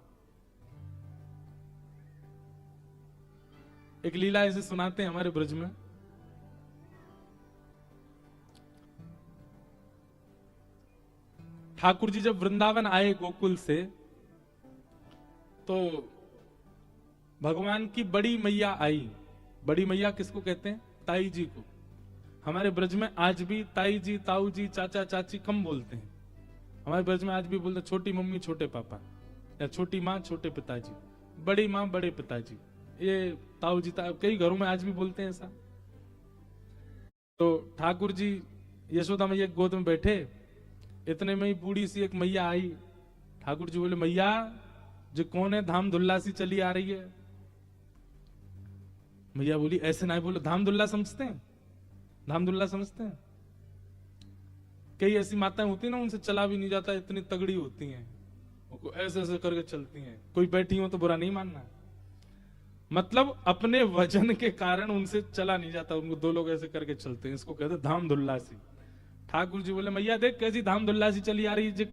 एक लीला ऐसे सुनाते हैं हमारे ब्रज में। ठाकुर जी जब वृंदावन आए गोकुल से, तो भगवान की बड़ी मैया आई। बड़ी मैया किसको कहते हैं? ताई जी को। हमारे ब्रज में आज भी ताई जी, ताऊ जी, चाचा चाची कम बोलते हैं। हमारे ब्रज में आज भी बोलते हैं छोटी मम्मी छोटे पापा, या छोटी माँ छोटे पिताजी, बड़ी माँ बड़े पिताजी, ये ताऊ जी कई घरों में आज भी बोलते हैं ऐसा। तो ठाकुर जी यशोदा मैया गोद में बैठे, इतने में ही बूढ़ी सी एक मैया आई। ठाकुर जी बोले, मैया जो कौन है, धाम धुल्ला सी चली आ रही है। मैया बोली, ऐसे ना बोलो, धाम धुल्ला समझते हैं? धाम धुल्ला समझते हैं? कई ऐसी माताएं होती है ना, उनसे चला भी नहीं जाता, इतनी तगड़ी होती हैं, वो ऐसे ऐसे करके चलती हैं, कोई बैठी हो तो बुरा नहीं मानना, मतलब अपने वजन के कारण उनसे चला नहीं जाता, उनको 2 लोग ऐसे करके चलते हैं, इसको कहते हैं धाम धुल्ला सी। ठाकुर जी बोले, मैया देख कैसी धाम धुल्ला सी चली आ रही है।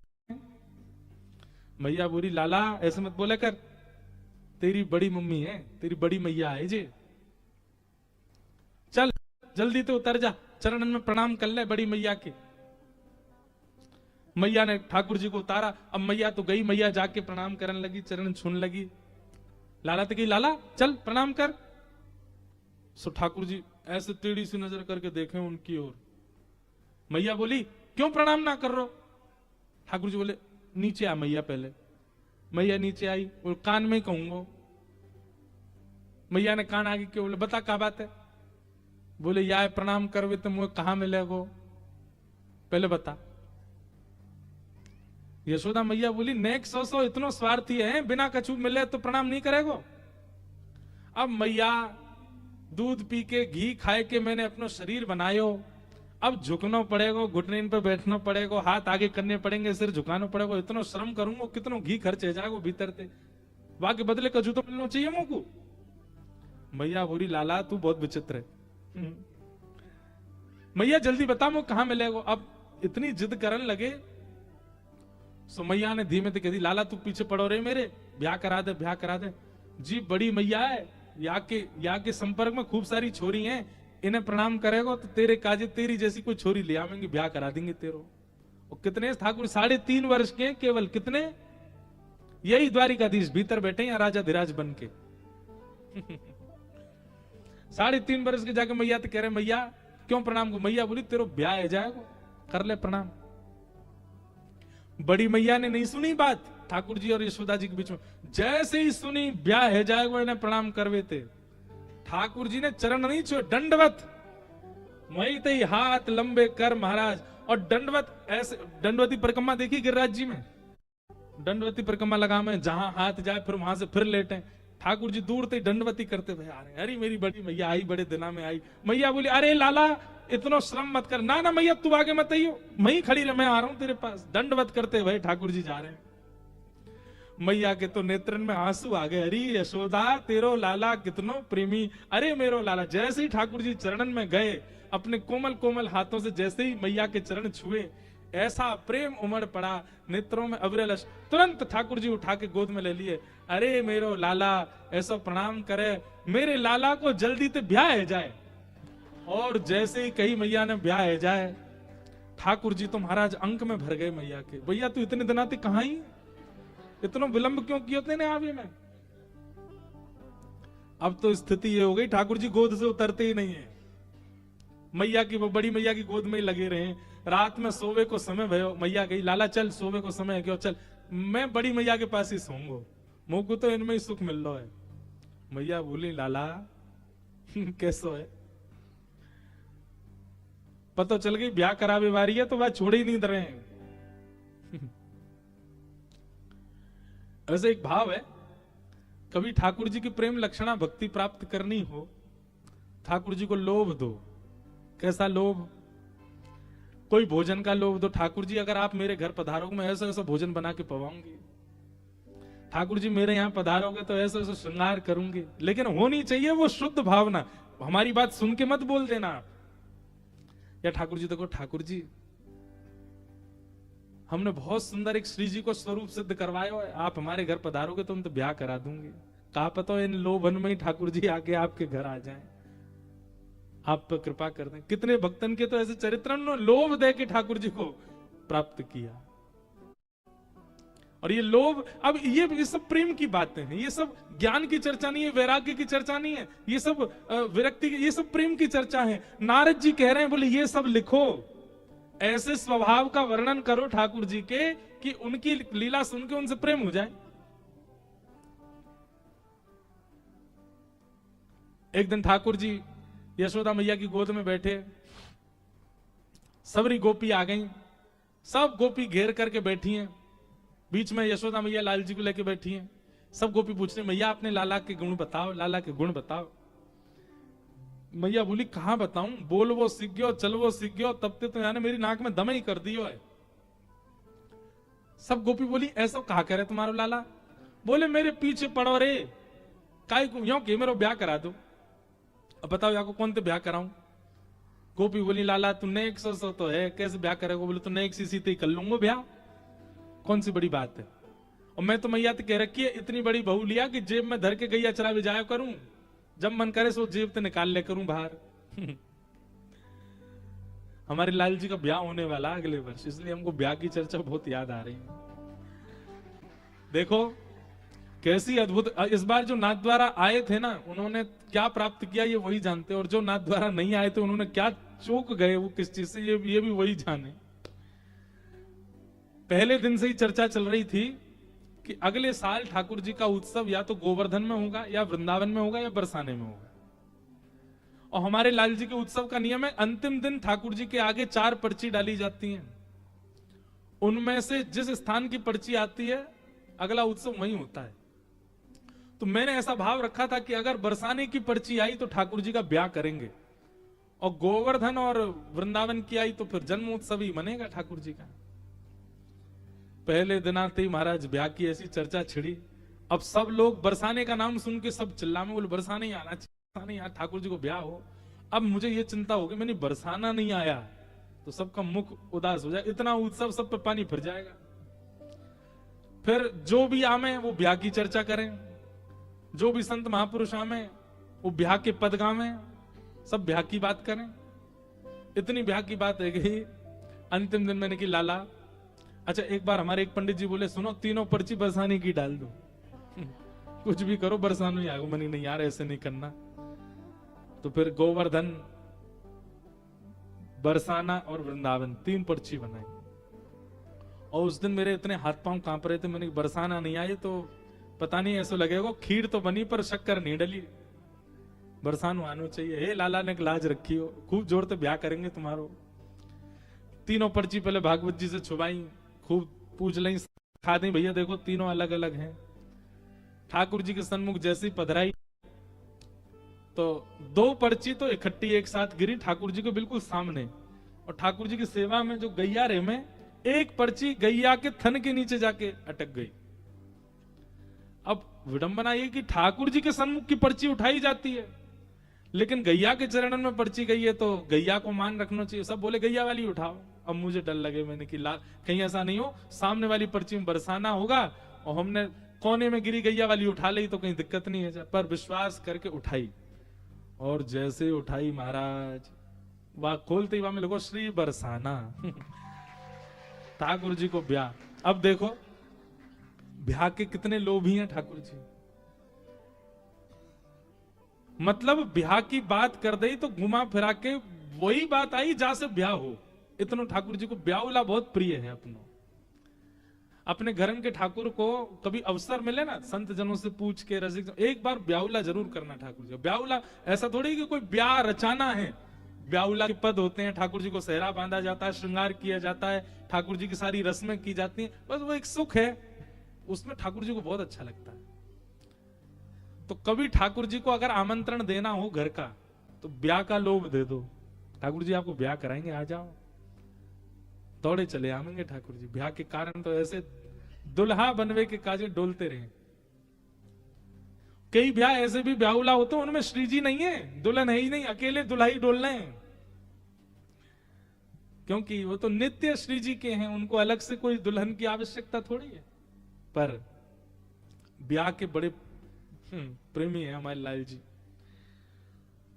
मैया बोली, लाला ऐसे मत बोले कर, तेरी बड़ी मम्मी है, तेरी बड़ी मैया है जी, चल जल्दी तो उतर जा, चरणन में प्रणाम कर ले बड़ी मैया के। मैया ने ठाकुर जी को उतारा। अब मैया तो गई, मैया जाके प्रणाम करने लगी, चरण छूने लगी। लाला तो कही, लाला चल प्रणाम कर। सो ठाकुर जी ऐसे टेढ़ी सी नजर करके देखे उनकी ओर। मैया बोली, क्यों प्रणाम ना कर रहे हो? ठाकुर जी बोले, नीचे आ मैया पहले। मैया नीचे आई और कान में कहूंगा। मैया ने कान आगे के बोले, बता क्या बात है? बोले, या प्रणाम करवे तो मुझे कहां मिलेगो, पहले बता। यशोदा मैया बोली, नेक सो इतनो स्वार्थी है, बिना कछु मिले तो प्रणाम नहीं करेगो। अब मैया दूध पी के घी खाए के मैंने अपना शरीर बनायो, अब झुकना पड़ेगा, घुटने पे बैठना पड़ेगा, हाथ आगे करने पड़ेंगे, सिर झुकाना पड़ेगा, इतना श्रम करूंगा, कितना घी खर्च है जाएगा भीतर से, बाकी बदले कछु तो मिलना चाहिए मुझको। मैया बोली, लाला तू बहुत विचित्र है। मैया जल्दी बता मुझे कहां मिलेगा। अब इतनी जिद करने लगे, सो मैया ने धीमे से कह दी, लाला तू पीछे पड़ो रे मेरे, ब्याह करा दे, ब्याह करा दे। जी बड़ी मैया है, या के संपर्क में खूब सारी छोरी हैं, इन्हें प्रणाम करेगा तो तेरे काजे तेरी जैसी कोई छोरी ले आवेंगे, ब्याह करा देंगे तेरो। और कितने ठाकुर 3.5 वर्ष के, केवल कितने, यही द्वारिकाधीश भीतर बैठे या राजा धीराज बन के। 3.5 वर्ष के जाके मैया तो कह रहे, मैया क्यों प्रणाम को? मैया बोली, तेरो ब्याह है जाएगा, कर ले प्रणाम। बड़ी मैया ने नहीं सुनी बात ठाकुर जी और यशोदा जी के बीच में, जैसे ही सुनी ब्याह है जाएगा, इन्हें प्रणाम करवे थे। ठाकुर जी ने चरण नहीं छुए, दंडवत वही थे, हाथ लंबे कर महाराज। और दंडवत ऐसे, दंडवती परिक्रमा देखी गिरिराज जी में, दंडवती परिक्रमा लगा में, जहां हाथ जाए फिर वहां से फिर लेटे। ठाकुर जी दूर से दंडवती करते हुए आ रहे हैं। अरे मेरी बड़ी मैया आई, बड़े दिना में आई। मैया बोली अरे लाला इतना श्रम मत कर। ना ना मैया तू आगे मत आइयो, मैं ही खड़ी रह, मैं आ रहा हूं तेरे पास। दंडवत करते हुए ठाकुर जी जा रहे हैं। मैया के तो नेत्रन में आंसू आ गए। अरे यशोदा तेरो लाला कितनो प्रेमी, अरे मेरो लाला। जैसे ही ठाकुर जी चरणन में गए, अपने कोमल कोमल हाथों से जैसे ही मैया के चरण छुए, ऐसा प्रेम उमड़ पड़ा नेत्रों में अविरल। तुरंत ठाकुर जी उठा के गोद में ले लिए। अरे मेरो लाला ऐसा प्रणाम करे, मेरे लाला को जल्दी से ब्याह जाए। और जैसे ही कही मैया ने ब्याह जाए, ठाकुर जी तो महाराज अंक में भर गए मैया के। भैया तू इतने दिन आते कहां ही, इतना विलंब क्यों किए थे आवे में। अब तो स्थिति ये हो गई, ठाकुर जी गोद से उतरते ही नहीं है। मैया की, वो बड़ी मैया की गोद में ही लगे रहे। रात में सोवे को समय भयो, मैया गई लाला चल सोवे को समय है, क्यों चल मैं बड़ी मैया के पास ही सोऊंगा, मुझको तो इनमें ही सुख मिल रहा है। मैया बोली लाला कैसो है। पता चल गई ब्याह करावे वारी है तो वह छोड़े ही नहीं दे रहे हैं। ऐसे एक भाव है, कभी ठाकुर जी की प्रेम लक्षणा भक्ति प्राप्त करनी हो, ठाकुर जी को लोभ दो। कैसा लोभ? कोई भोजन का लोभ दो। ठाकुर जी अगर आप मेरे घर पधारोगे मैं ऐसा ऐसा भोजन बना के पवाऊंगी। ठाकुर जी मेरे यहां पधारोगे तो ऐसा ऐसा श्रृंगार करूंगी। लेकिन होनी चाहिए वो शुद्ध भावना। हमारी बात सुन के मत बोल देना या ठाकुर जी देखो ठाकुर जी हमने बहुत सुंदर एक श्री जी को स्वरूप सिद्ध करवाया है, आप हमारे घर पधारोगे तो हम तो ब्याह करा दूंगी। कहा पता इन लोभन में ही ठाकुर जी आके आपके घर आ जाएं, आप पर कृपा कर दें। कितने भक्तन के तो ऐसे चरित्र लोभ दे के ठाकुर जी को प्राप्त किया। और ये लोभ, अब ये सब प्रेम की बातें हैं, ये सब ज्ञान की चर्चा नहीं है, वैराग्य की चर्चा नहीं है, ये सब विरक्ति की, ये सब प्रेम की चर्चा है। नारद जी कह रहे हैं बोले ये सब लिखो, ऐसे स्वभाव का वर्णन करो ठाकुर जी के कि उनकी लीला सुन के उनसे प्रेम हो जाए। एक दिन ठाकुर जी यशोदा मैया की गोद में बैठे, सबरी गोपी आ गई, सब गोपी घेर करके बैठी हैं। बीच में यशोदा मैया लाल जी को लेके बैठी हैं। सब गोपी पूछ रहे मैया अपने लाला के गुण बताओ, लाला के गुण बताओ। मैया बोली कहां बताऊं, बोल वो सीख गयो, चल वो सीख गयो, तब ते तो यानी मेरी नाक में दम ही कर दियो है। सब गोपी बोली ऐसा कहा करे तुम्हारो लाला। बोले मेरे पीछे पड़ो रे, काय को यो के मेरो ब्याह करा दो। अब बताओ या को कौन ते ब्याह कराऊं। गोपी बोली लाला तू नेक सो तो है, कैसे ब्याह करेगा। बोले तो नेक सी सीते कर लूंगा ब्याह, कौन सी बड़ी बात है। और मैं तो मैया तो कह रखी है इतनी बड़ी बहू लिया कि जेब में धर के गई अचरा बिजाया करूं, जब मन करे सो जेब से निकाल ले करूं बाहर। हमारे लाल जी का ब्याह होने वाला अगले वर्ष, इसलिए हमको ब्याह की चर्चा बहुत याद आ रही है। देखो कैसी अद्भुत, इस बार जो नाथ द्वारा आए थे ना उन्होंने क्या प्राप्त किया ये वही जानते, और जो नाथ द्वारा नहीं आए थे उन्होंने क्या चूक गए वो किस चीज से, ये भी वही जाने। पहले दिन से ही चर्चा चल रही थी कि अगले साल ठाकुर जी का उत्सव या तो गोवर्धन में होगा या वृंदावन में होगा या बरसाने में होगा। और हमारे लाल जी के उत्सव का नियम है अंतिम दिन ठाकुर जी के आगे 4 पर्ची डाली जाती हैं, उनमें से जिस स्थान की पर्ची आती है अगला उत्सव वहीं होता है। तो मैंने ऐसा भाव रखा था कि अगर बरसाने की पर्ची आई तो ठाकुर जी का ब्याह करेंगे, और गोवर्धन और वृंदावन की आई तो फिर जन्म उत्सव ही मनेगा ठाकुर जी का। पहले दिन आते ही महाराज ब्याह की ऐसी चर्चा छिड़ी। अब सब लोग बरसाने का नाम सुन के सब चिल्ला में बोले बरसाने ही आना चाहिए, यहाँ ठाकुर जी को ब्याह हो। अब मुझे ये चिंता होगी मैंने बरसाना नहीं आया तो सबका मुख उदास हो जाए, इतना उत्सव सब पे पानी फिर जाएगा। फिर जो भी आमे वो ब्याह की चर्चा करें, जो भी संत महापुरुष आमे वो ब्याह के पद गावे, सब ब्याह की बात करें। इतनी ब्याह की बात है गई। अंतिम दिन मैंने की लाला अच्छा एक बार हमारे एक पंडित जी बोले सुनो तीनों पर्ची बरसाने की डाल दो। कुछ भी करो बरसानो ही आगो। मनी नहीं यार ऐसे नहीं करना। तो फिर गोवर्धन, बरसाना और वृंदावन 3 पर्ची बनाई। और उस दिन मेरे इतने हाथ पांव कांप रहे थे, मैंने बरसाना नहीं आई तो पता नहीं ऐसा लगेगा खीर तो बनी पर शक्कर नहीं डली। बरसानो आना चाहिए। हे लाला ने लाज रखी हो, खूब जोर से ब्याह करेंगे तुम्हारो। तीनों पर्ची पहले भागवत जी से छुपाई, खूब पूछ ली, खा दी भैया देखो तीनों अलग अलग हैं। ठाकुर जी के सन्मुख जैसी पधराई तो दो पर्ची तो इकट्ठी एक साथ गिरी ठाकुर जी को बिल्कुल सामने, और ठाकुर जी की सेवा में जो गैया रे में एक पर्ची गैया के थन के नीचे जाके अटक गई। अब विडंबना ये कि ठाकुर जी के सन्मुख की पर्ची उठाई जाती है, लेकिन गैया के चरणन में पर्ची गई है तो गैया को मान रखना चाहिए। सब बोले गैया वाली उठाओ। अब मुझे डर लगे, मैंने कि कहीं ऐसा नहीं हो सामने वाली पर्ची में बरसाना होगा और हमने कोने में गिरी गैया वाली उठा ली तो कहीं दिक्कत नहीं है। पर विश्वास करके उठाई, और जैसे उठाई महाराज वह खोलते ही वहां में लोगों श्री बरसाना ठाकुर जी को ब्याह। अब देखो ब्याह के कितने लोभी हैं ठाकुर जी। मतलब ब्याह की बात कर दी तो घुमा फिरा के वही बात आई जहां से ब्याह हो। इतना ठाकुर जी को ब्याहुला बहुत प्रिय है। अपने घर के ठाकुर को कभी अवसर मिले ना, संत जनों से पूछ के रसिक एक बार ब्याहुला जरूर करना ठाकुर जी। ब्याहुला ऐसा थोड़ी कि कोई ब्याह रचाना है, ब्याहुला के पद होते हैं, ठाकुर जी को सेहरा बांधा जाता है, श्रृंगार किया जाता है, ठाकुर जी की सारी रस्में की जाती हैं, बस वो एक सुख है, उसमें ठाकुर जी को बहुत अच्छा लगता है। तो कभी ठाकुर जी को अगर आमंत्रण देना हो घर का तो ब्याह का लोभ दे दो, ठाकुर जी आपको ब्याह कराएंगे आ जाओ, दौड़े चले आवेंगे ठाकुर जी। ब्याह के कारण तो ऐसे दुल्हा बनवे के काजे डोलते रहे। कई ब्याह ऐसे भी ब्याहुला होते हैं उनमें श्री जी नहीं है, दुल्हन है ही नहीं, अकेले दुल्हा ही डोलने हैं, क्योंकि वो तो नित्य श्री जी के हैं, उनको अलग से कोई दुल्हन की आवश्यकता थोड़ी है। पर ब्याह के बड़े प्रेमी है हमारे लाल जी।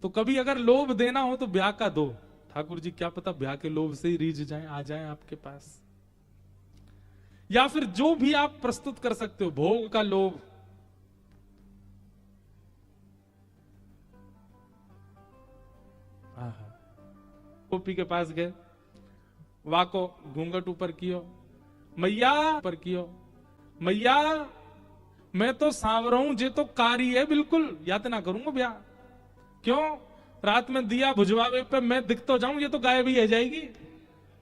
तो कभी अगर लोभ देना हो तो ब्याह का दो ठाकुर जी, क्या पता ब्याह के लोभ से ही रीझ जाएं, आ जाएं आपके पास। या फिर जो भी आप प्रस्तुत कर सकते हो, भोग का लोभ, गोपी के पास गए, वाको घूंघट ऊपर कियो, मैया ऊपर कियो, मैया मैं तो सांवरा हूं, जे तो कारी है बिल्कुल, यातना करूंगा ब्याह। क्यों? रात में दिया बुझवावे पे मैं दिख तो जाऊं, ये तो गायब ही रह जाएगी,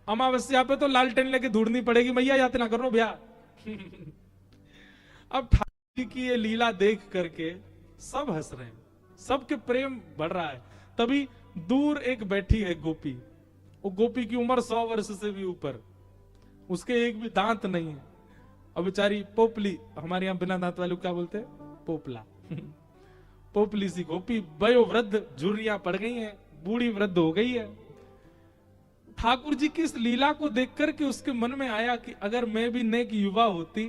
अमावस्या पे तो लालटेन लेके ढूंढनी पड़ेगी, मैया यातना करो ब्याह। अब ठाकुर जी की ये लीला देख करके सब हंस रहे हैं, सबके प्रेम बढ़ रहा है। तभी दूर एक बैठी है गोपी, वो गोपी की उम्र 100 वर्ष से भी ऊपर, उसके एक भी दांत नहीं है, और बेचारी पोपली, हमारे यहां बिना दांत वाले क्या बोलते हैं, पोपला पोपली सी गोपी, वयो वृद्ध, झुर्रियां पड़ गई हैं, बूढ़ी वृद्ध हो गई है। ठाकुर जी की इस लीला को देखकर के उसके मन में आया कि अगर मैं भी नेक युवा होती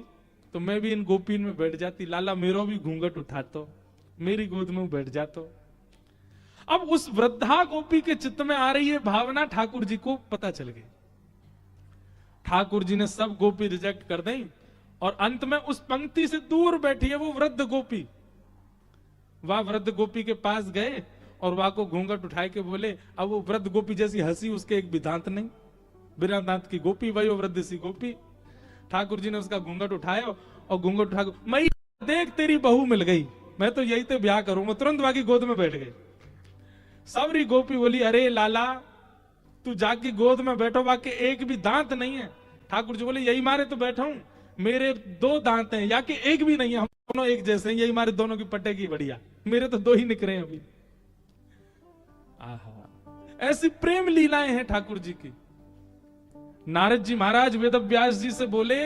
तो मैं भी इन गोपीन में बैठ जाती, लाला मेरो भी घूंघट उठातो, मेरी गोद में बैठ जातो। अब उस वृद्धा गोपी के चित्त में आ रही है भावना, ठाकुर जी को पता चल गई। ठाकुर जी ने सब गोपी रिजेक्ट कर दी, और अंत में उस पंक्ति से दूर बैठी है वो वृद्ध गोपी। वह वृद्ध गोपी के पास गए और वह को घूंघट उठाए के बोले। अब वो वृद्ध गोपी जैसी हंसी, उसके एक भी दांत नहीं, बिना दांत की गोपी, वही वो वृद्ध सी गोपी। ठाकुर जी ने उसका घूंघट उठाया और घूंघट उठा, मैं देख तेरी बहू मिल गई, मैं तो यही तो ब्याह करूंगा। तुरंत वाकी गोद में बैठ गई। सबरी गोपी बोली, अरे लाला तू जाके गोद में बैठो, वाके एक भी दांत नहीं है। ठाकुर जी बोले, यही मारे तो बैठा हूं, मेरे 2 दांत हैं, या कि एक भी नहीं है, हम दोनों एक जैसे हैं, यही मारे दोनों की पटेगी बढ़िया, मेरे तो 2 ही निकले हैं अभी। आहा, ऐसी प्रेम लीलाएं हैं ठाकुर जी की। नारद जी महाराज वेद व्यास जी से बोले,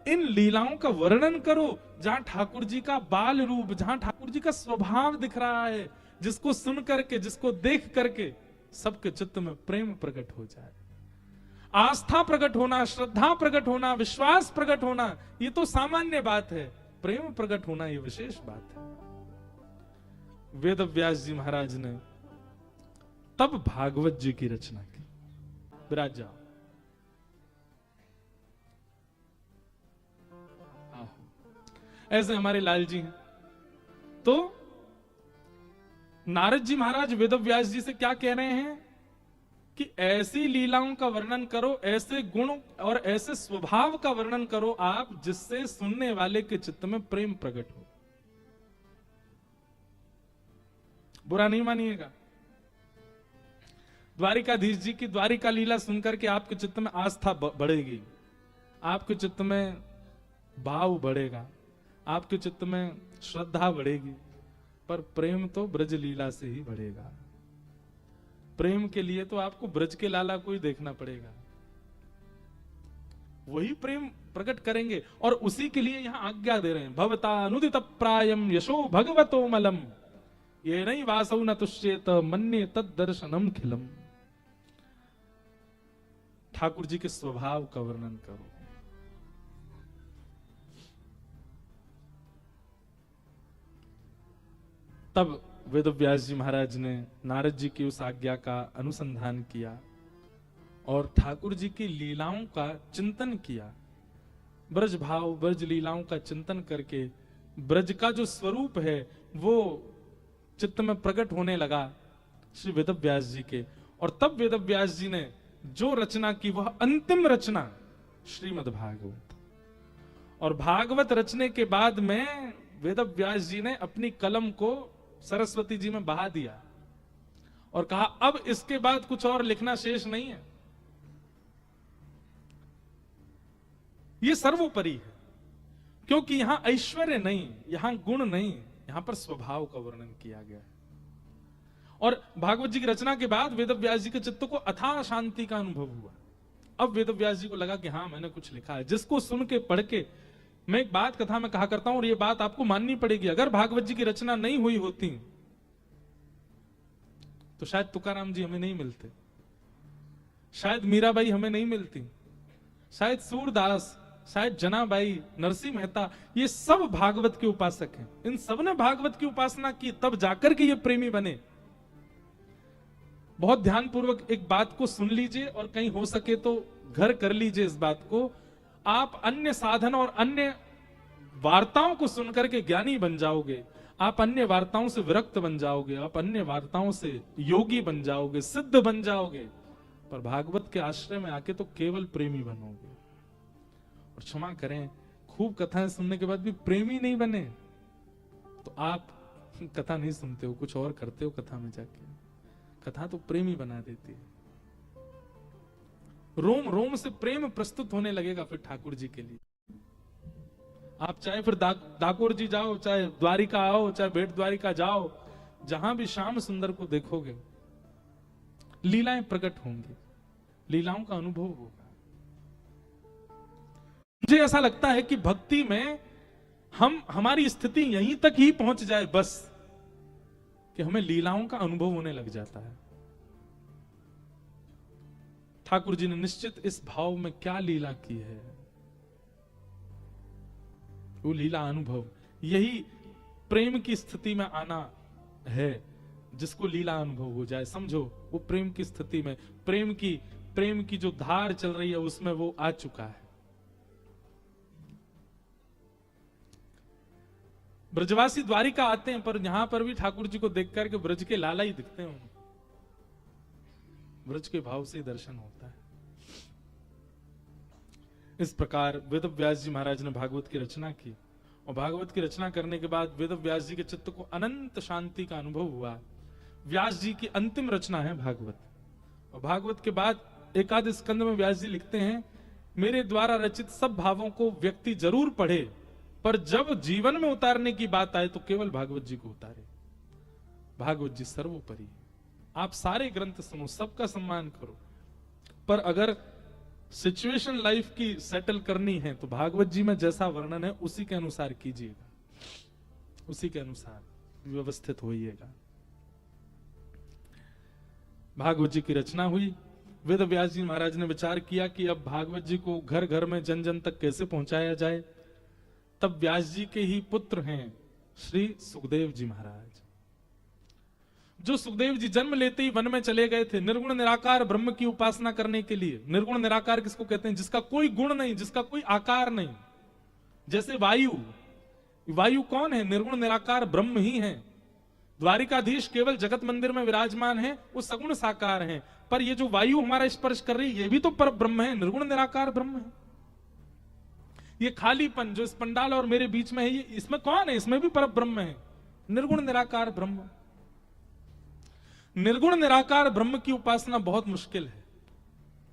इन लीलाओं का वर्णन करो जहां ठाकुर जी का बाल रूप, जहां ठाकुर जी का स्वभाव दिख रहा है, जिसको सुन करके, जिसको देख करके सबके चित्त में प्रेम प्रकट हो जाए। आस्था प्रकट होना, श्रद्धा प्रकट होना, विश्वास प्रकट होना, ये तो सामान्य बात है, प्रेम प्रकट होना ये विशेष बात है। वेद व्यास जी महाराज ने तब भागवत जी की रचना की। विराज जाओ। ऐसे हमारे लाल जी हैं। तो नारद जी महाराज वेद व्यास जी से क्या कह रहे हैं कि ऐसी लीलाओं का वर्णन करो, ऐसे गुण और ऐसे स्वभाव का वर्णन करो आप, जिससे सुनने वाले के चित्त में प्रेम प्रकट हो। बुरा नहीं मानिएगा। द्वारिकाधीश जी की द्वारिका लीला सुनकर के आपके चित्त में आस्था बढ़ेगी, आपके चित्त में भाव बढ़ेगा, आपके चित्त में श्रद्धा बढ़ेगी, पर प्रेम तो ब्रज लीला से ही बढ़ेगा। प्रेम के लिए तो आपको ब्रज के लाला को ही देखना पड़ेगा, वही प्रेम प्रकट करेंगे। और उसी के लिए यहां आज्ञा दे रहे हैं, भवता अनुदित प्रायम यशो भगवतो मलम ये नहीं वासौ न तुष्येत मन्ये तद दर्शनम खिलम। ठाकुर जी के स्वभाव का वर्णन करो। तब वेदव्यास जी महाराज ने नारद जी की उस आज्ञा का अनुसंधान किया और ठाकुर जी की लीलाओं का चिंतन किया। ब्रज भाव ब्रज लीलाओं का चिंतन करके ब्रज का जो स्वरूप है वो चित्त में प्रकट होने लगा श्री वेदव्यास जी के। और तब वेदव्यास जी ने जो रचना की वह अंतिम रचना श्रीमद् भागवत। और भागवत रचने के बाद में वेदव्यास जी ने अपनी कलम को सरस्वती जी में बहा दिया और कहा अब इसके बाद कुछ और लिखना शेष नहीं है, ये सर्वोपरि है। क्योंकि यहां ऐश्वर्य नहीं, यहां गुण नहीं, यहां पर स्वभाव का वर्णन किया गया है। और भागवत जी की रचना के बाद वेदव्यास जी के चित्त को अथाह शांति का अनुभव हुआ। अब वेदव्यास जी को लगा कि हाँ मैंने कुछ लिखा है, जिसको सुन के पढ़ के। मैं एक बात कथा में कहा करता हूं और ये बात आपको माननी पड़ेगी, अगर भागवत जी की रचना नहीं हुई होती तो शायद तुकाराम जी हमें नहीं मिलते, शायद मीराबाई हमें नहीं मिलती, शायद सूरदास, शायद जनाबाई, नरसिंह मेहता, ये सब भागवत के उपासक हैं। इन सब ने भागवत की उपासना की, तब जाकर के ये प्रेमी बने। बहुत ध्यानपूर्वक एक बात को सुन लीजिए और कहीं हो सके तो घर कर लीजिए इस बात को। आप अन्य साधन और अन्य वार्ताओं को सुनकर के ज्ञानी बन जाओगे, आप अन्य वार्ताओं से विरक्त बन जाओगे, आप अन्य वार्ताओं से योगी बन जाओगे, सिद्ध बन जाओगे, पर भागवत के आश्रय में आके तो केवल प्रेमी बनोगे। और क्षमा करें, खूब कथाएं सुनने के बाद भी प्रेमी नहीं बने तो आप कथा नहीं सुनते हो, कुछ और करते हो कथा में जाके। कथा तो प्रेमी बना देती है, रोम रोम से प्रेम प्रस्तुत होने लगेगा फिर ठाकुर जी के लिए। आप चाहे फिर डाकोर जी जाओ, चाहे द्वारिका आओ, चाहे भेट द्वारिका जाओ, जहां भी श्याम सुंदर को देखोगे लीलाएं प्रकट होंगी, लीलाओं का अनुभव होगा। मुझे ऐसा लगता है कि भक्ति में हमारी स्थिति यहीं तक ही पहुंच जाए बस, कि हमें लीलाओं का अनुभव होने लग जाता है। ठाकुर जी ने निश्चित इस भाव में क्या लीला की है, वो लीला अनुभव, यही प्रेम की स्थिति में आना है, जिसको लीला अनुभव हो जाए। समझो वो प्रेम की स्थिति में, प्रेम की जो धार चल रही है उसमें वो आ चुका है। ब्रजवासी द्वारिका आते हैं, पर यहां पर भी ठाकुर जी को देख करके ब्रज के लाला ही दिखते हैं, ब्रज के भाव से दर्शन होता है। इस प्रकार वेदव्यास जी महाराज ने भागवत की रचना की, और भागवत की रचना करने के बाद वेदव्यास जी के चित्त को अनंत शांति का अनुभव हुआ। व्यास जी की अंतिम रचना है भागवत। और भागवत के बाद एकादश स्कंद में व्यास जी लिखते हैं, मेरे द्वारा रचित सब भावों को व्यक्ति जरूर पढ़े, पर जब जीवन में उतारने की बात आए तो केवल भागवत जी को उतारे। भागवत जी सर्वोपरि। आप सारे ग्रंथ सुनो, सबका सम्मान करो, पर अगर सिचुएशन लाइफ की सेटल करनी है तो भागवत जी में जैसा वर्णन है उसी के अनुसार कीजिएगा, उसी के अनुसार व्यवस्थित होइएगा। भागवत जी की रचना हुई। वेदव्यास जी महाराज ने विचार किया कि अब भागवत जी को घर घर में जन जन तक कैसे पहुंचाया जाए। तब व्यास जी के ही पुत्र हैं श्री सुखदेव जी महाराज, जो सुखदेव जी जन्म लेते ही वन में चले गए थे निर्गुण निराकार ब्रह्म की उपासना करने के लिए। निर्गुण निराकार किसको कहते हैं? जिसका कोई गुण नहीं, जिसका कोई आकार नहीं। जैसे वायु, वायु कौन है? निर्गुण निराकार ब्रह्म ही है। द्वारिकाधीश केवल जगत मंदिर में विराजमान है, वो सगुण साकार है, पर ये जो वायु हमारा स्पर्श कर रही है ये भी तो पर ब्रह्म है, निर्गुण निराकार ब्रह्म है। ये खालीपन जो इस पंडाल और मेरे बीच में है, ये इसमें कौन है? इसमें भी पर ब्रह्म है, निर्गुण निराकार ब्रह्म। निर्गुण निराकार ब्रह्म की उपासना बहुत मुश्किल है।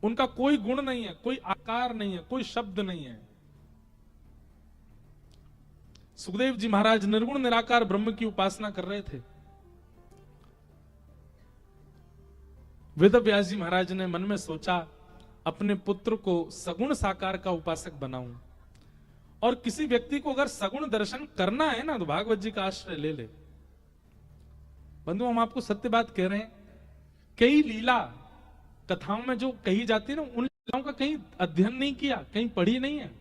उनका कोई गुण नहीं है, कोई आकार नहीं है, कोई शब्द नहीं है। सुखदेव जी महाराज निर्गुण निराकार ब्रह्म की उपासना कर रहे थे। वेद व्यास जी महाराज ने मन में सोचा अपने पुत्र को सगुण साकार का उपासक बनाऊं, और किसी व्यक्ति को अगर सगुण दर्शन करना है ना तो भागवत जी का आश्रय ले ले। बंधु, हम आपको सत्य बात कह रहे हैं, कई लीला कथाओं में जो कही जाती है ना, उन लीलाओं का कहीं अध्ययन नहीं किया, कहीं पढ़ी नहीं है,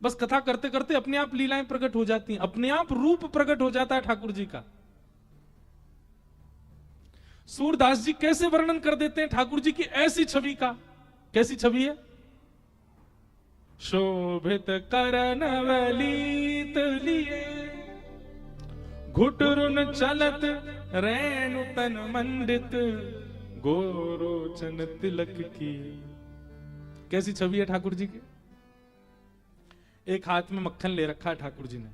बस कथा करते करते अपने आप लीलाएं प्रकट हो जाती हैं, अपने आप रूप प्रकट हो जाता है ठाकुर जी का। सूरदास जी कैसे वर्णन कर देते हैं ठाकुर जी की ऐसी छवि का। कैसी छवि है? शोभित करनवलीत लिए, घुटरुन चलत रेणु तन मंडित, गोरोचन तिलक की। कैसी छवि है ठाकुर जी की? एक हाथ में मक्खन ले रखा है ठाकुर जी ने।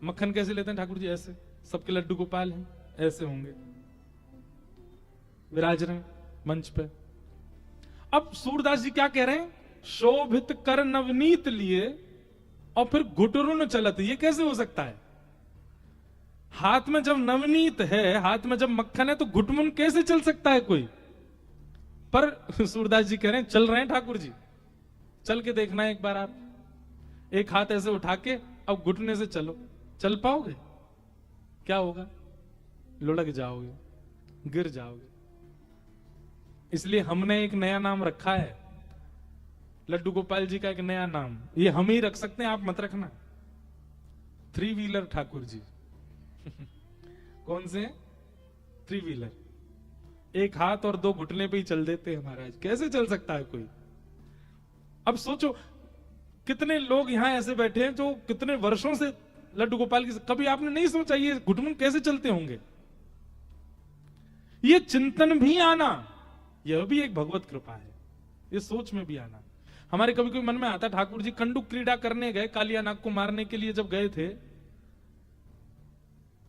मक्खन कैसे लेते हैं ठाकुर जी? ऐसे। सबके लड्डू गोपाल हैं, ऐसे होंगे, विराज रहे मंच पे। अब सूरदास जी क्या कह रहे हैं? शोभित कर नवनीत लिए और फिर घुटरुन चलत। ये कैसे हो सकता है? हाथ में जब नवनीत है, हाथ में जब मक्खन है, तो घुटमुन कैसे चल सकता है कोई? पर सूरदास जी कह रहे हैं चल रहे हैं ठाकुर जी। चल के देखना है एक बार आप। एक हाथ ऐसे उठा के अब घुटने से चलो, चल पाओगे? क्या होगा? लुढ़क जाओगे, गिर जाओगे। इसलिए हमने एक नया नाम रखा है, लड्डू गोपाल जी का एक नया नाम। ये हम ही रख सकते हैं, आप मत रखना। 3 व्हीलर ठाकुर जी। कौन से? 3 व्हीलर। एक हाथ और 2 घुटने पे ही चल देते हैं महाराज। कैसे चल सकता है कोई? अब सोचो कितने लोग यहां ऐसे बैठे हैं जो कितने वर्षों से लड्डू गोपाल की, कभी आपने नहीं सोचा ये घुटमुन कैसे चलते होंगे? ये चिंतन भी आना, यह भी एक भगवत कृपा है। ये सोच में भी आना। हमारे कभी कभी मन में आता, ठाकुर जी कंडूक क्रीड़ा करने गए, कालिया नाग को मारने के लिए जब गए थे,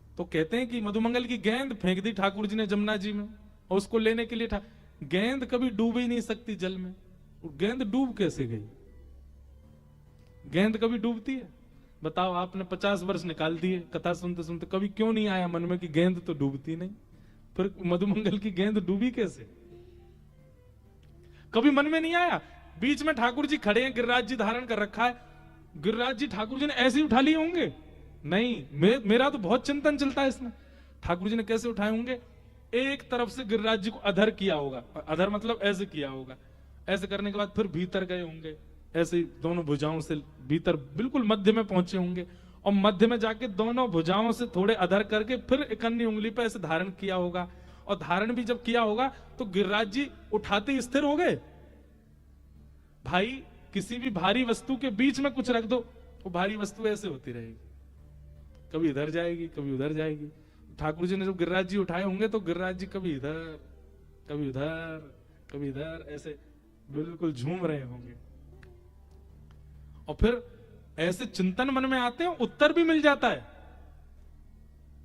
तो कहते हैं कि मधुमंगल की गेंद फेंक दी ठाकुर जी ने जमुना जी में, और उसको लेने के लिए गेंद कभी डूब ही नहीं सकती जल में। गेंद डूब कैसे गई? गेंद कभी डूबती है? बताओ, आपने 50 वर्ष निकाल दिए कथा सुनते सुनते, कभी क्यों नहीं आया मन में कि गेंद तो डूबती नहीं? फिर मधुमंगल की गेंद डूबी कैसे? कभी मन में नहीं आया? बीच में ठाकुर जी खड़े हैं, गिरिराज जी धारण कर रखा है, गिरिराज जी ठाकुर जी ने ऐसे ही उठा लिए होंगे? नहीं, मेरा तो बहुत चिंतन चलता है इसमें, ठाकुर जी ने कैसे उठाए होंगे? एक तरफ से गिरिराज जी को अधर किया होगा, अधर मतलब ऐसे किया होगा, ऐसे करने के बाद फिर भीतर गए होंगे, ऐसे दोनों भुजाओं से भीतर बिल्कुल मध्य में पहुंचे होंगे, और मध्य में जाके दोनों भुजाओं से थोड़े अधर करके फिर इकन्नी उंगली पर ऐसे धारण किया होगा। और धारण भी जब किया होगा तो गिरिराज जी उठाते स्थिर हो गए। भाई, किसी भी भारी वस्तु के बीच में कुछ रख दो, वो भारी वस्तु ऐसे होती रहेगी, कभी इधर जाएगी कभी उधर जाएगी। ठाकुर जी ने जब गिरिराज जी उठाए होंगे तो गिरिराज जी कभी इधर कभी उधर कभी इधर ऐसे बिल्कुल झूम रहे होंगे। और फिर ऐसे चिंतन मन में आते हैं, उत्तर भी मिल जाता है।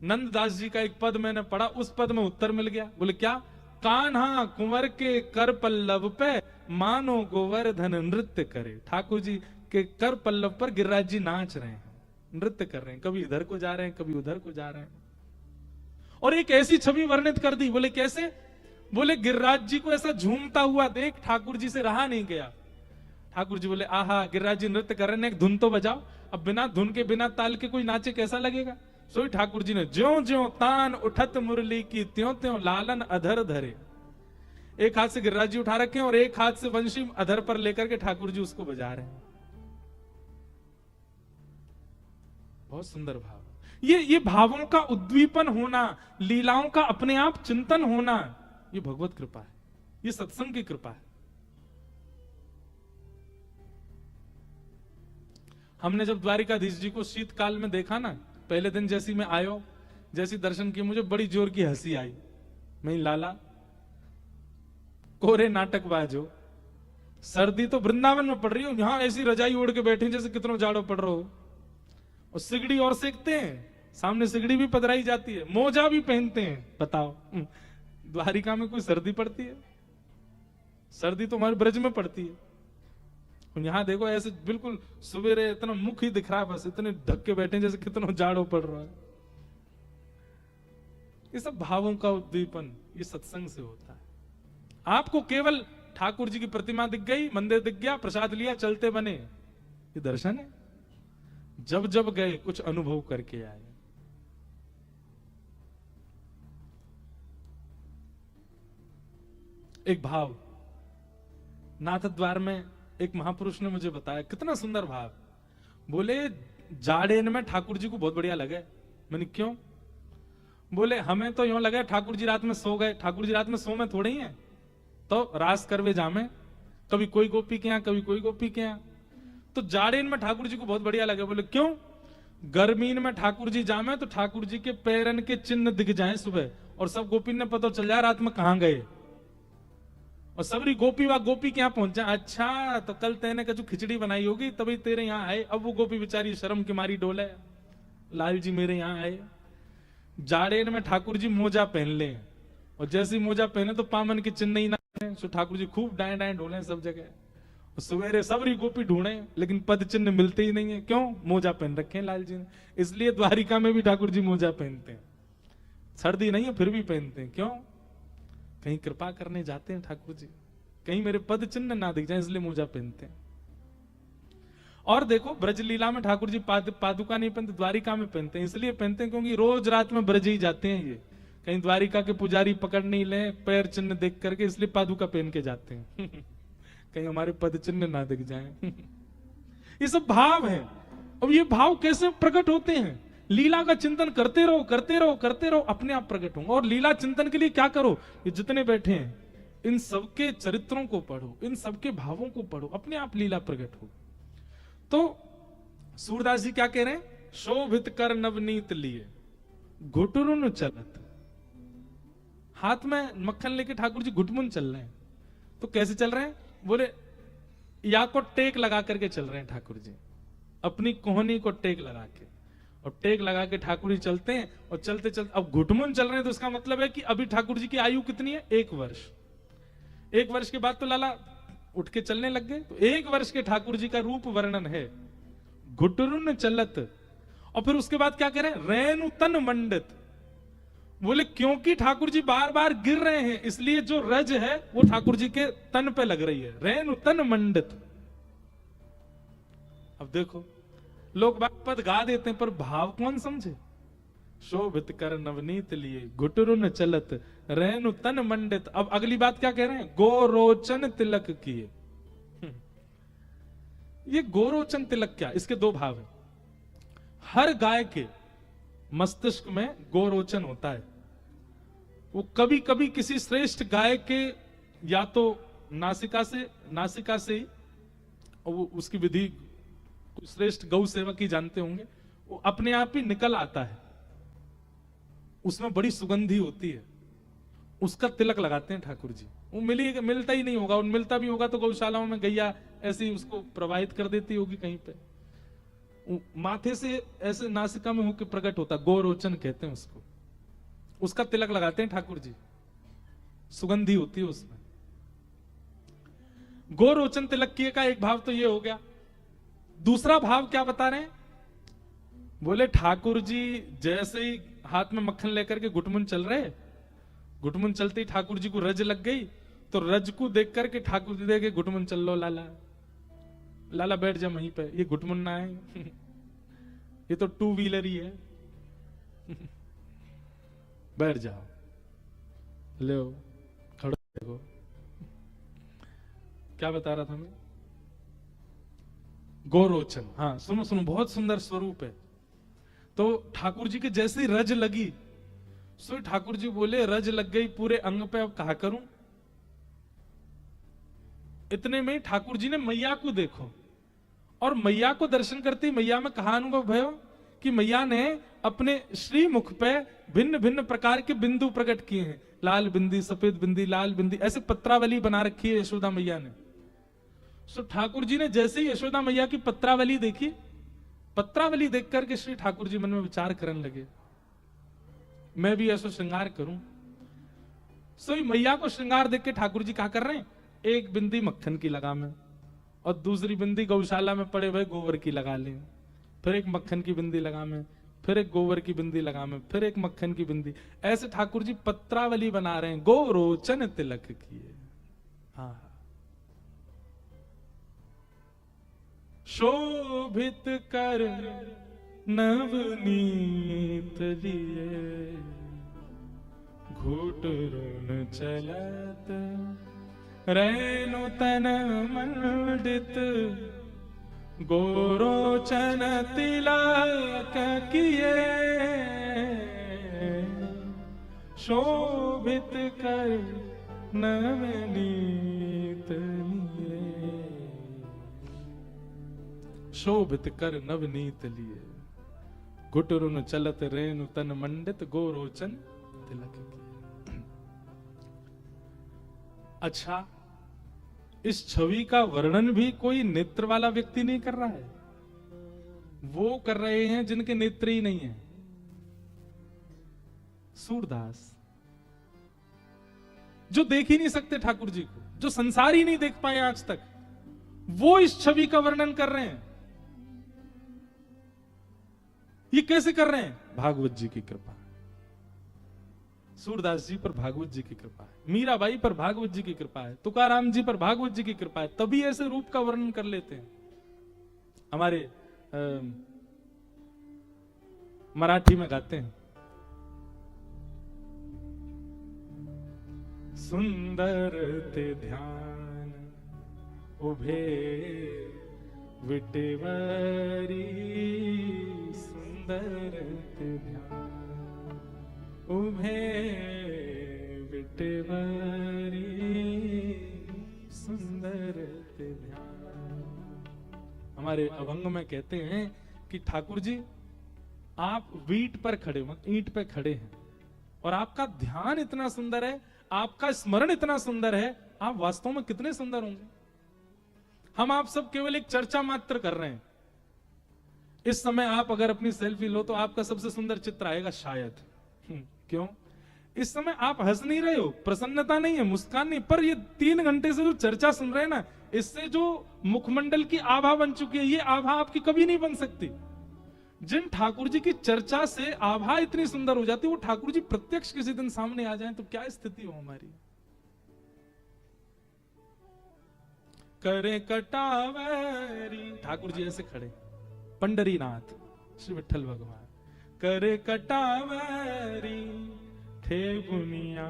नंददास जी का एक पद मैंने पढ़ा, उस पद में उत्तर मिल गया। बोले क्या? कान्हा कुंवर के कर पल्लव पे मानो गोवर्धन नृत्य करे। ठाकुर जी के कर पल्लव पर गिरिराज जी नाच रहे हैं, नृत्य कर रहे हैं, कभी इधर को जा रहे हैं कभी उधर को जा रहे हैं। और एक ऐसी छवि वर्णित कर दी। बोले कैसे? बोले गिरिराज जी को ऐसा झूमता हुआ देख ठाकुर जी से रहा नहीं गया। ठाकुर जी बोले आहा, गिरिराज जी नृत्य कर रहे हैं, एक धुन तो बजाओ। अब बिना धुन के बिना ताल के कोई नाचे कैसा लगेगा? सोई ठाकुर जी ने ज्यों ज्यों तान उठत मुरली की, त्यों त्यों लालन अधर धरे। एक हाथ से गिरिराज जी उठा रखे हैं और एक हाथ से वंशी अधर पर लेकर के ठाकुर जी उसको बजा रहे हैं। बहुत सुंदर भाव। ये भावों का उद्दीपन होना, लीलाओं का अपने आप चिंतन होना, ये भगवत कृपा है, ये सत्संग की कृपा है। हमने जब द्वारिकाधीश जी को शीतकाल में देखा ना, पहले दिन जैसी मैं आयो, जैसी दर्शन की, मुझे बड़ी जोर की हंसी आई। मैं लाला कोरे नाटकबाज हो, सर्दी तो वृंदावन में पड़ रही हो, यहां ऐसी रजाई ओढ़ के बैठे जैसे कितना जाड़ो पड़ रहा हो। और सिगड़ी और सेकते हैं, सामने सिगड़ी भी पधराई जाती है, मोजा भी पहनते हैं। बताओ, द्वारिका में कोई सर्दी पड़ती है? सर्दी तो हमारे ब्रज में पड़ती है। यहाँ देखो ऐसे बिल्कुल सवेरे इतना मुख ही दिख रहा है, बस इतने ढक के बैठे जैसे कितना जाड़ो पड़ रहा है। ये सब भावों का उद्दीपन ये सत्संग से होता है। आपको केवल ठाकुर जी की प्रतिमा दिख गई, मंदिर दिख गया, प्रसाद लिया, चलते बने, ये दर्शन है? जब जब गए कुछ अनुभव करके आए। एक भाव नाथ द्वार में एक महापुरुष ने मुझे बताया, कितना सुंदर भाव। बोले जाड़ेन में ठाकुर जी को बहुत बढ़िया लगे। मैंने क्यों? बोले हमें तो यूं लगे ठाकुर जी रात में सो गए। ठाकुर जी रात में सो में थोड़े ही है, तो रास करवे जामे, कभी कोई गोपी के यहाँ कभी कोई गोपी के यहाँ। तो जाड़ेन में ठाकुर जी को बहुत बढ़िया लगे। बोले क्यों? गर्मीन में ठाकुर जी जामे तो ठाकुर जी के पैरन के चिन्ह दिख जाए सुबह, और सब गोपी ने पता चल जाए रात में कहां गए, और सबरी गोपी व गोपी के यहाँ पहुंचा। अच्छा तो कल तेने का जो खिचड़ी बनाई होगी तभी तेरे यहाँ आए। अब वो गोपी बेचारी शर्म की मारी डोले, लाल जी मेरे यहाँ आए। जाड़ेन में ठाकुर जी मोजा पहन ले, और जैसी मोजा पहने तो पामन के चिन्ह ही ना, तो ठाकुर जी खूब डाए डाए डोले सब जगह। सवेरे सबरी गोपी ढूंढे लेकिन पद चिन्ह मिलते ही नहीं है। क्यों? मोजा पहन रखे हैं लाल जी ने। इसलिए द्वारिका में भी ठाकुर जी मोजा पहनते हैं। सर्दी नहीं है फिर भी पहनते हैं। क्यों? कहीं कृपा करने जाते हैं ठाकुर जी, कहीं मेरे पद चिन्ह ना दिख जाए, इसलिए मोजा पहनते हैं। और देखो ब्रज लीला में ठाकुर जी पादुका नहीं पहनते, द्वारिका में पहनते हैं। इसलिए पहनते हैं क्योंकि रोज रात में ब्रज ही जाते हैं ये, कहीं द्वारिका के पुजारी पकड़ नहीं ले पैर चिन्ह देख करके, इसलिए पादुका पहन के जाते हैं कहीं हमारे पद चिन्ह ना दिख जाए ये सब भाव है। अब ये भाव कैसे प्रकट होते हैं? लीला का चिंतन करते रहो करते रहो करते रहो, अपने आप प्रकट होंगे। और लीला चिंतन के लिए क्या करो? ये जितने बैठे हैं इन सबके चरित्रों को पढ़ो, इन सबके भावों को पढ़ो, अपने आप लीला प्रकट हो। तो सूरदास जी क्या कह रहे हैं? शोभित कर नवनीत लिए घुटुरुन चलत। हाथ में मक्खन लेके ठाकुर जी घुटमुन चल रहे हैं। तो कैसे चल रहे हैं? बोले या को टेक लगा करके चल रहे हैं ठाकुर जी, अपनी कोहनी को टेक लगा के, और टेक लगा के ठाकुर जी चलते हैं। और चलते चलते अब घुटमुन चल रहे हैं, तो इसका मतलब है कि अभी ठाकुर जी की आयु कितनी है? 1 वर्ष। 1 वर्ष के बाद तो लाला उठ के चलने लग गए। तो 1 वर्ष के ठाकुर जी का रूप वर्णन है, घुटरुन चलत। और फिर उसके बाद क्या कह रहे हैं? रेणु तन मंडित। बोले क्योंकि ठाकुर जी बार बार गिर रहे हैं, इसलिए जो रज है वो ठाकुर जी के तन पे लग रही है। रेणु तन मंडित। अब देखो लोग पद गा देते हैं पर भाव कौन समझे? शोभित कर नवनीत लिए घुटरुन चलत रेणु तन मंडित। अब अगली बात क्या कह रहे हैं? गोरोचन तिलक किए। ये गोरोचन तिलक क्या? इसके 2 भाव है। हर गाय के मस्तिष्क में गोरोचन होता है। वो कभी कभी किसी श्रेष्ठ गाय के या तो नासिका से ही, और वो उसकी विधि श्रेष्ठ गौ सेवक ही जानते होंगे, वो अपने आप ही निकल आता है। उसमें बड़ी सुगंधी होती है, उसका तिलक लगाते हैं ठाकुर जी। वो मिलता ही नहीं होगा, और मिलता भी होगा तो गौशालाओं में गैया ऐसे ही उसको प्रवाहित कर देती होगी कहीं पे। माथे से ऐसे नासिका में होकर प्रकट होता, गोरोचन कहते हैं उसको। उसका तिलक लगाते हैं ठाकुर जी, सुगंधी होती है उसमें। गोरोचन तिलक किए का एक भाव तो ये हो गया। दूसरा भाव क्या बता रहे हैं? बोले ठाकुर जी जैसे ही हाथ में मक्खन लेकर के घुटमुन चल रहे, घुटमुन चलते ही ठाकुर जी को रज लग गई, तो रज को देख करके ठाकुर जी देखे घुटमुन चल लो लाला, लाला बैठ जा वहीं पे, ये घुटमुन ना है ये तो 2 व्हीलर ही है बैठ जाओ, ले खड़ो। देखो क्या बता रहा था मैं? गोरोचन। हाँ सुनो सुनो, बहुत सुंदर स्वरूप है। तो ठाकुर जी के जैसी रज लगी, सो ठाकुर जी बोले रज लग गई पूरे अंग पे, अब कहा करूं। इतने में ठाकुर जी ने मैया को देखो, और मैया को दर्शन करते मैया में कहा अनुभव भयो कि मैया ने अपने श्री मुख पे भिन्न भिन्न प्रकार के बिंदु प्रकट किए हैं। लाल बिंदी, सफेद बिंदी, लाल बिंदी, ऐसे पत्रावली बना रखी है यशोदा मैया ने। सो ठाकुर जी ने जैसे ही यशोदा मैया की पत्रावली देखी, पत्रावली देख करके श्री ठाकुर जी मन में विचार करने लगे, मैं भी ऐसा श्रृंगार करूं। सो मैया को श्रृंगार देख के ठाकुर जी क्या कर रहे हैं? 1 बिंदी मक्खन की लगा में, और दूसरी बिंदी गौशाला में पड़े हुए गोबर की लगा लें, फिर एक मक्खन की बिंदी लगा में, फिर एक गोबर की बिंदी लगा में, फिर एक मक्खन की बिंदी। ऐसे ठाकुर जी पत्रावली बना रहे हैं, गोरोचन तिलक किए। हाँ, शोभित कर नवनीत लिए, घूटरुन चलत रेणु तन मंडित, गोरोचन तिलक किए, शोभित कर नवनीत लिए, शोभित कर नवनीत लिए, घुटरुन चलत रेणु तन मंडित, गोरोचन तिलक किए। अच्छा, इस छवि का वर्णन भी कोई नेत्र वाला व्यक्ति नहीं कर रहा है, वो कर रहे हैं जिनके नेत्र ही नहीं है। सूरदास जो देख ही नहीं सकते ठाकुर जी को, जो संसार ही नहीं देख पाए आज तक, वो इस छवि का वर्णन कर रहे हैं। ये कैसे कर रहे हैं? भागवत जी की कृपा। सूरदास जी पर भागवत जी की कृपा है, मीराबाई पर भागवत जी की कृपा है, तुकाराम जी पर भागवत जी की कृपा है, तभी ऐसे रूप का वर्णन कर लेते हैं। हमारे मराठी में गाते हैं, सुंदर ते ध्यान उभे विटेवरी, सुंदर ते ध्यान उभे विटेवरी, सुंदर ते ध्यान। हमारे अभंग में कहते हैं कि ठाकुर जी आप वीट पर खड़े हो, ईंट पे खड़े हैं, और आपका ध्यान इतना सुंदर है, आपका स्मरण इतना सुंदर है, आप वास्तव में कितने सुंदर होंगे। हम आप सब केवल एक चर्चा मात्र कर रहे हैं। इस समय आप अगर अपनी सेल्फी लो तो आपका सबसे सुंदर चित्र आएगा शायद। क्यों? इस समय आप हंस नहीं रहे हो, प्रसन्नता नहीं है, मुस्कान नहीं, पर ये 3 घंटे से जो चर्चा सुन रहे हैं ना, इससे जो मुखमंडल की आभा बन चुकी है, ये आभा आपकी कभी नहीं बन सकती। जिन ठाकुर जी की चर्चा से आभा इतनी सुंदर हो जाती है, वो ठाकुर जी प्रत्यक्ष किसी दिन सामने आ जाएं तो क्या स्थिति हो हमारी। करे कटावरी, ठाकुर जी ऐसे खड़े, पंडरीनाथ श्री विठ्ठल भगवान, करे कटावरी थे बुनिया,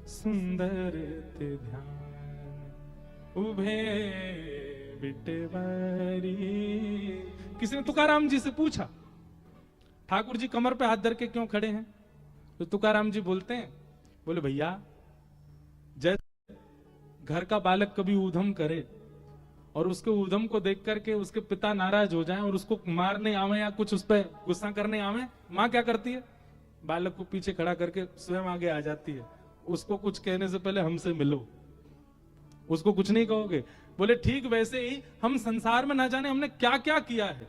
सुंदर ते ध्यान उभे बिटेवरी। किसी ने तुकाराम जी से पूछा, ठाकुर जी कमर पे हाथ धर के क्यों खड़े हैं? तो तुकाराम जी बोलते हैं, बोले भैया, जैसे घर का बालक कभी ऊधम करे और उसके ऊधम को देख करके उसके पिता नाराज हो जाएं और उसको मारने आवे या कुछ उस पर गुस्सा करने आवे, माँ क्या करती है? बालक को पीछे खड़ा करके स्वयं आगे आ जाती है, उसको कुछ कहने से पहले हमसे मिलो, उसको कुछ नहीं कहोगे। बोले ठीक वैसे ही हम संसार में ना जाने हमने क्या क्या किया है,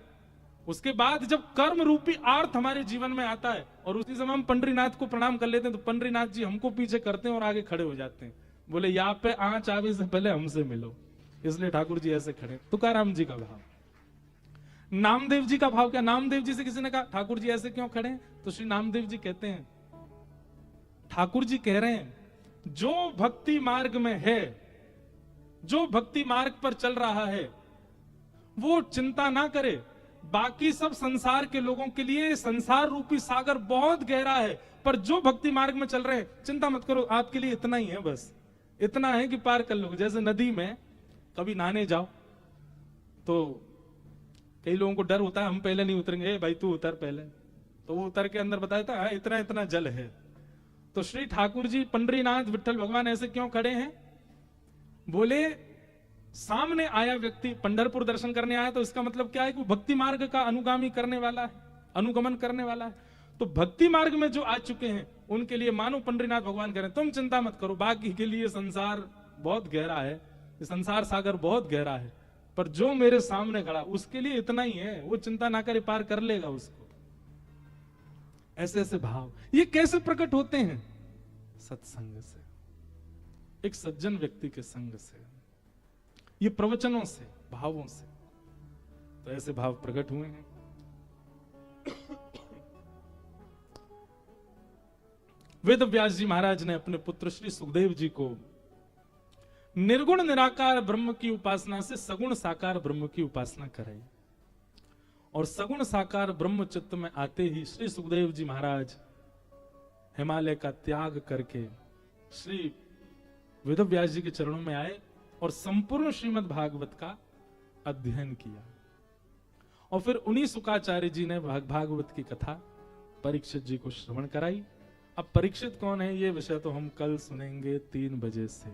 उसके बाद जब कर्म रूपी आर्थ हमारे जीवन में आता है और उसी समय हम पंडरीनाथ को प्रणाम कर लेते हैं, तो पंडरीनाथ जी हमको पीछे करते हैं और आगे खड़े हो जाते हैं। बोले यहाँ पे आंच आवे से पहले हमसे मिलो, इसलिए ठाकुर जी ऐसे खड़े। तुकाराम जी का भाव। नामदेव जी का भाव क्या? नामदेव जी से किसी ने कहा ठाकुर जी ऐसे क्यों खड़े हैं? तो श्री नामदेव जी कहते हैं, ठाकुर जी कह रहे हैं जो भक्ति मार्ग में है, जो भक्ति मार्ग पर चल रहा है, वो चिंता ना करे। बाकी सब संसार के लोगों के लिए संसार रूपी सागर बहुत गहरा है, पर जो भक्ति मार्ग में चल रहे हैं, चिंता मत करो, आपके लिए इतना ही है, बस इतना है कि पार कर लो। जैसे नदी में कभी नहाने जाओ तो कई लोगों को डर होता है, हम पहले नहीं उतरेंगे, ए भाई तू उतर पहले, तो वो उतर के अंदर बताता है इतना इतना जल है। तो श्री ठाकुर जी पंडरीनाथ विठ्ठल भगवान ऐसे क्यों खड़े हैं? बोले सामने आया व्यक्ति पंढरपुर दर्शन करने आया, तो इसका मतलब क्या है कि वो भक्ति मार्ग का अनुगामी करने वाला है, अनुगमन करने वाला है। तो भक्ति मार्ग में जो आ चुके हैं उनके लिए मानो पंडरीनाथ भगवान कह रहे हैं, तुम चिंता मत करो, बाकी के लिए संसार बहुत गहरा है, संसार सागर बहुत गहरा है, पर जो मेरे सामने खड़ा उसके लिए इतना ही है, वो चिंता ना करे, पार कर लेगा उसको। ऐसे ऐसे भाव ये कैसे प्रकट होते हैं? सत्संग से, एक सज्जन व्यक्ति के संग से। ये प्रवचनों से, भावों से। तो ऐसे भाव प्रकट हुए हैं। वेद व्यास जी महाराज ने अपने पुत्र श्री सुखदेव जी को निर्गुण निराकार ब्रह्म की उपासना से सगुण साकार ब्रह्म की उपासना कराई। और सगुण साकार ब्रह्म चित्त में आते ही श्री सुखदेव जी महाराज हिमालय का त्याग करके श्री वेद व्यास जी के चरणों में आए और संपूर्ण श्रीमद् भागवत का अध्ययन किया। और फिर उन्हीं शुकाचार्य जी ने भागवत की कथा परीक्षित जी को श्रवण कराई। अब परीक्षित कौन है ये विषय तो हम कल सुनेंगे 3 बजे से।